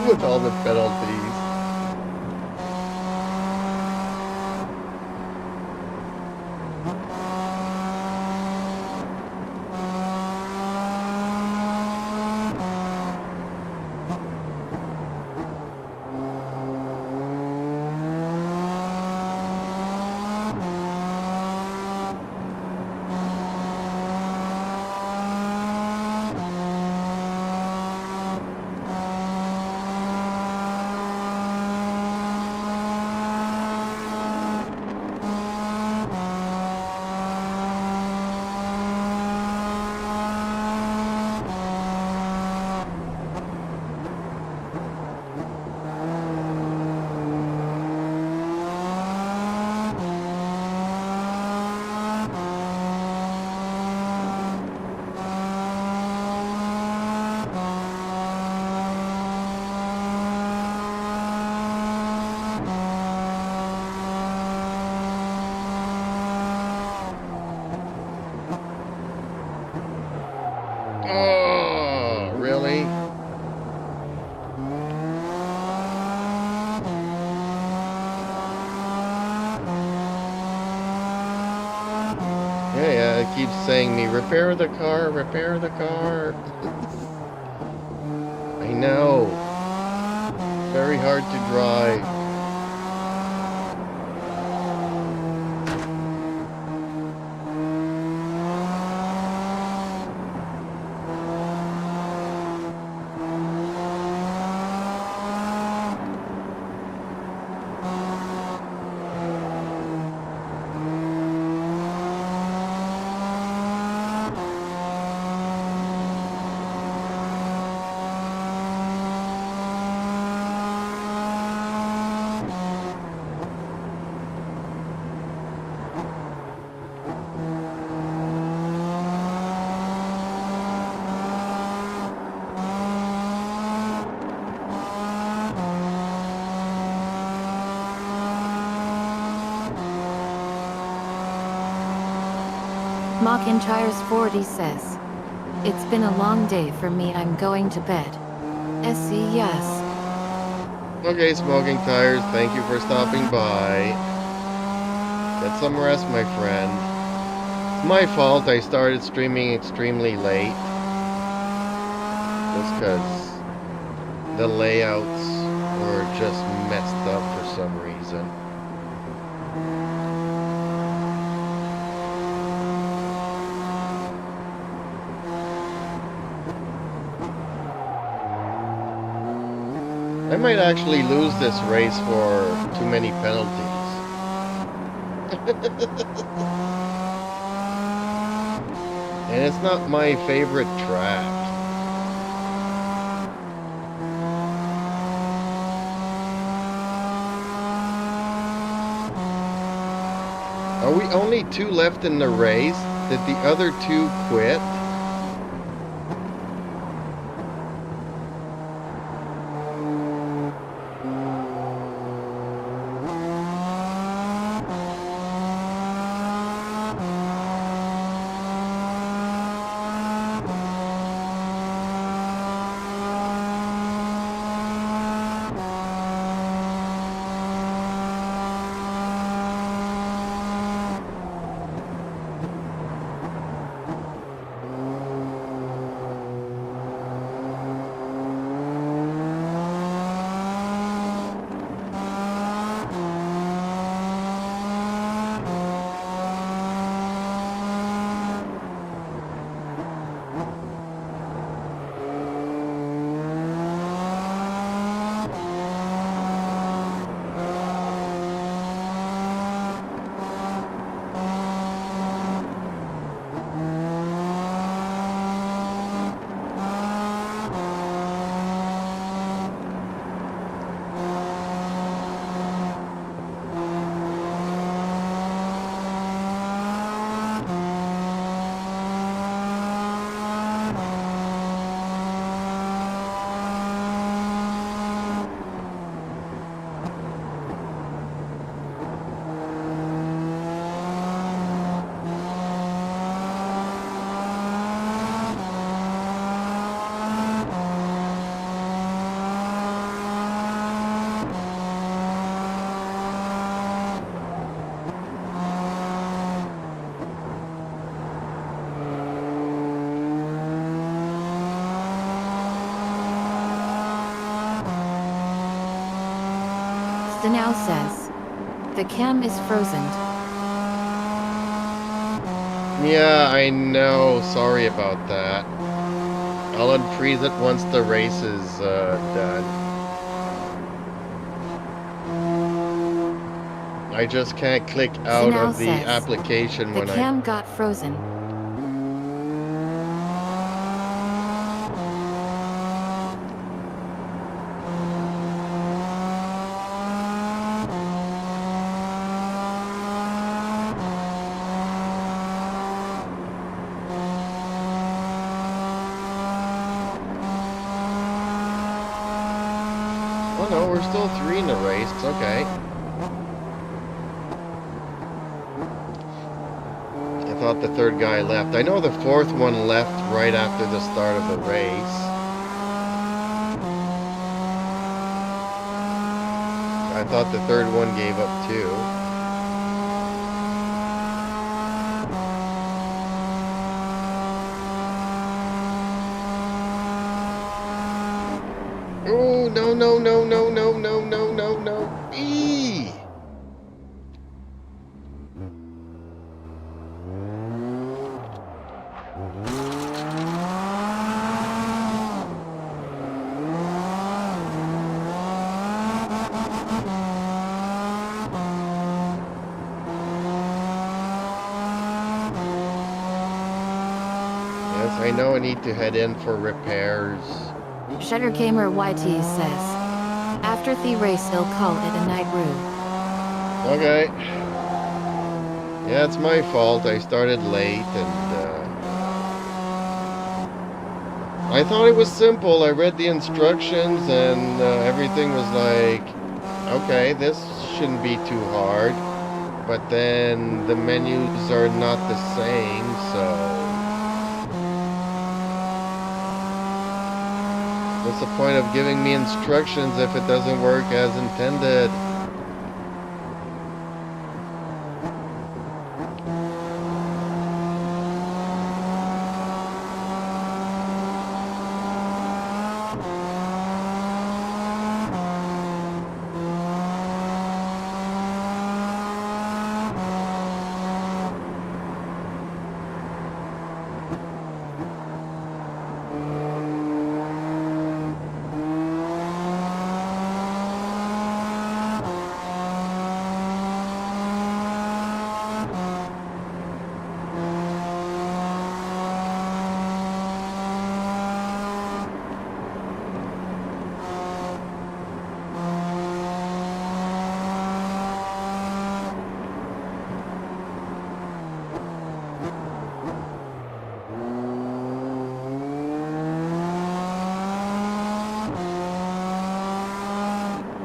With all the penalties. Oh, really? Yeah, it keeps saying me, repair the car, repair the car. I know. Very hard to drive. McIntyre's 40 says, it's been a long day for me, I'm going to bed. SC yes. Okay, Smoking Tires, thank you for stopping by. Get some rest, my friend. It's my fault I started streaming extremely late. Just because the layouts were just messed up for some reason. I might actually lose this race for too many penalties. And it's not my favorite track. Are we only 2 left in the race? Did the other 2 quit? Now says, the cam is frozen. Yeah, I know. Sorry about that. I'll unfreeze it once the race is done. I just can't click out Now of the says, application the when cam got frozen. Oh no, we're still 3 in the race. Okay. I thought the third guy left. I know the fourth one left right after the start of the race. I thought the third one gave up too. Oh, no, no, no, no, no, no, no, no, no. Eee! Yes, I know I need to head in for repairs. Shutter Gamer YT says, after the race they'll call it a night roo. Okay. Yeah, it's my fault. I started late and I thought it was simple. I read the instructions and everything was like, okay, this shouldn't be too hard. But then the menus are not the same, so what's the point of giving me instructions if it doesn't work as intended?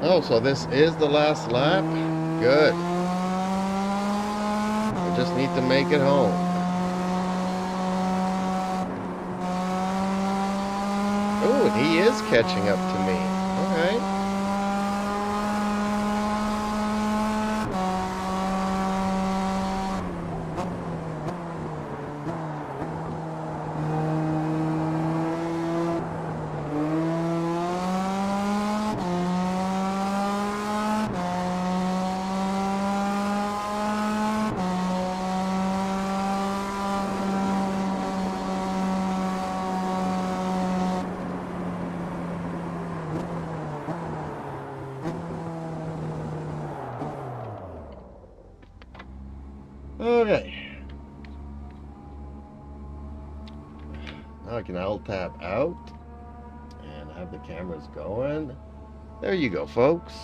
Oh, so this is the last lap? Good. I just need to make it home. Oh, and he is catching up to me. Okay. Okay. Now I can alt tab out and have the cameras going. There you go, folks.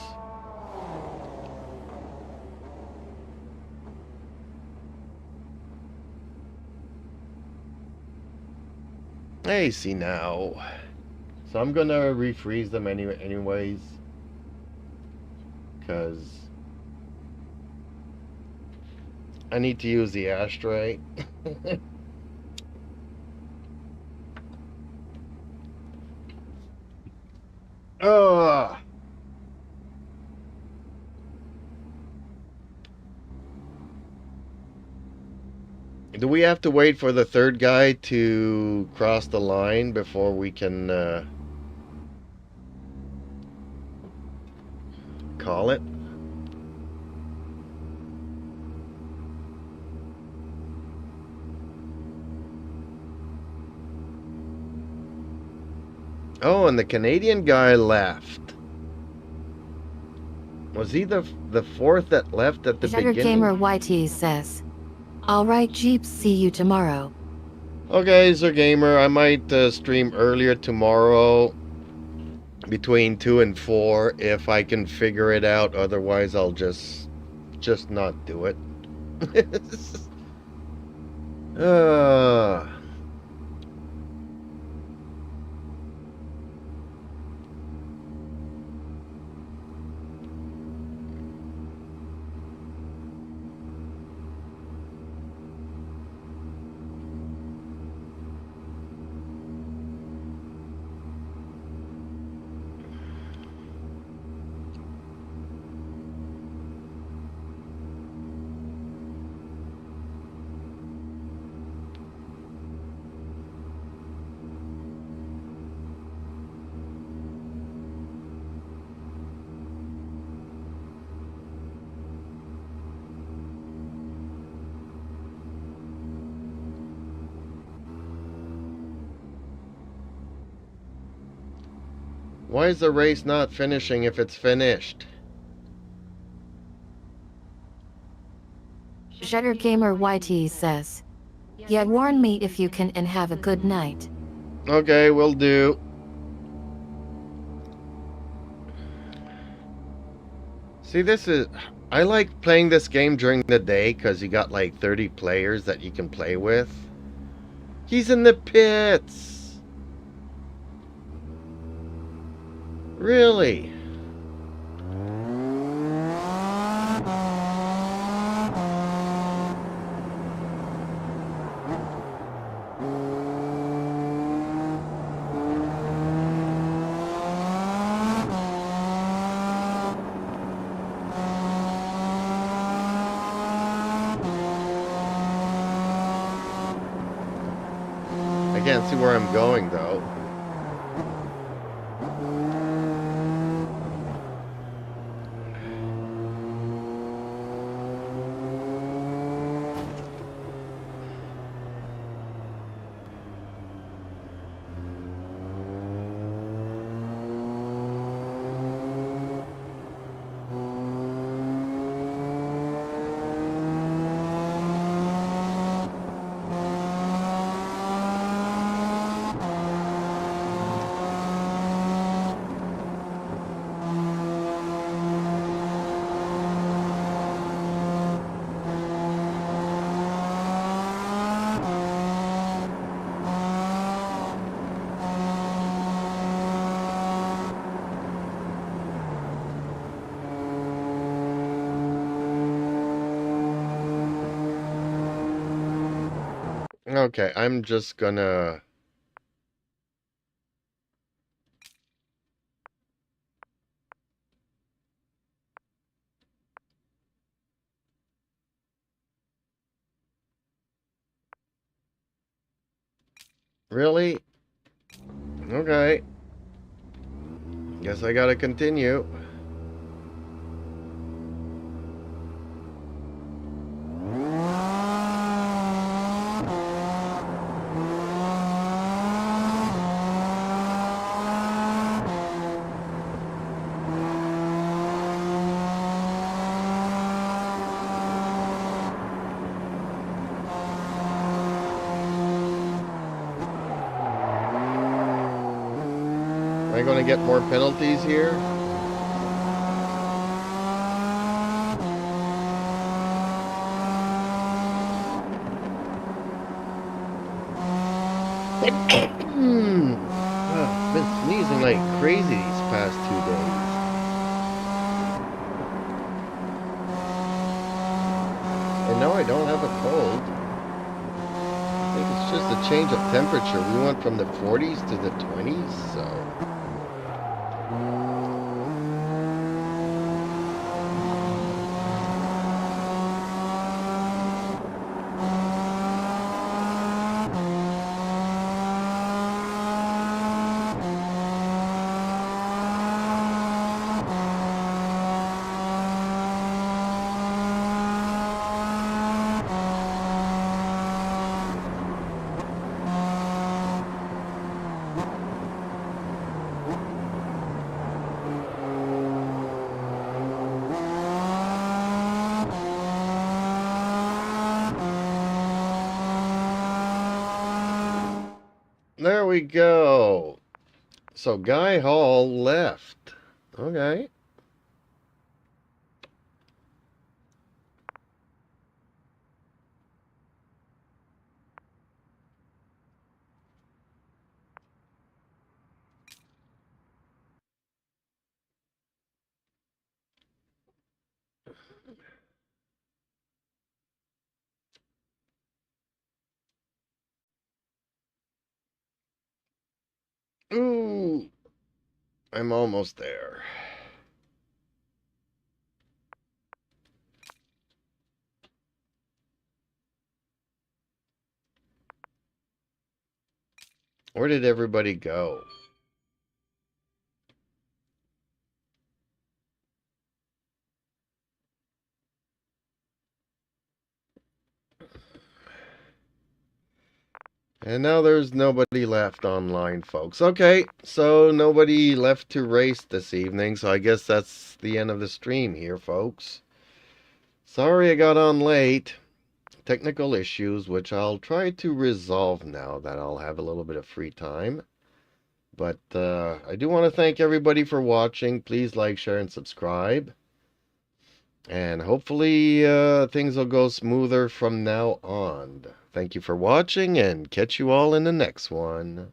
Hey, see now. So I'm gonna refreeze them anyways, because I need to use the ashtray. Ugh. Do we have to wait for the third guy to cross the line before we can call it? Oh, and the Canadian guy left. Was he the fourth that left at the Shutter beginning? Gamer YT says, alright Jeeps, see you tomorrow. Okay, Sir Gamer, I might stream earlier tomorrow between 2 and 4 if I can figure it out. Otherwise, I'll just not do it. uh, why is the race not finishing if it's finished? Shutter Gamer YT says, yeah, warn me if you can and have a good night. Okay, will do. See, I like playing this game during the day because you got like 30 players that you can play with. He's in the pits. Really? I can't see where I'm going though. Okay, I'm just gonna... Really? Okay. Guess I gotta continue. Am I gonna get more penalties here? Oh, I've been sneezing like crazy these past 2 days. And no, I don't have a cold. I think it's just a change of temperature. We went from the 40s to the 20s, so... There we go. So Guy Hall left. Okay. Ooh, I'm almost there. Where did everybody go? And now there's nobody left online, folks. Okay, so nobody left to race this evening, so I guess that's the end of the stream here, folks. Sorry I got on late. Technical issues, which I'll try to resolve now that I'll have a little bit of free time. But I do want to thank everybody for watching. Please like, share, and subscribe. And hopefully things will go smoother from now on. Thank you for watching, and catch you all in the next one.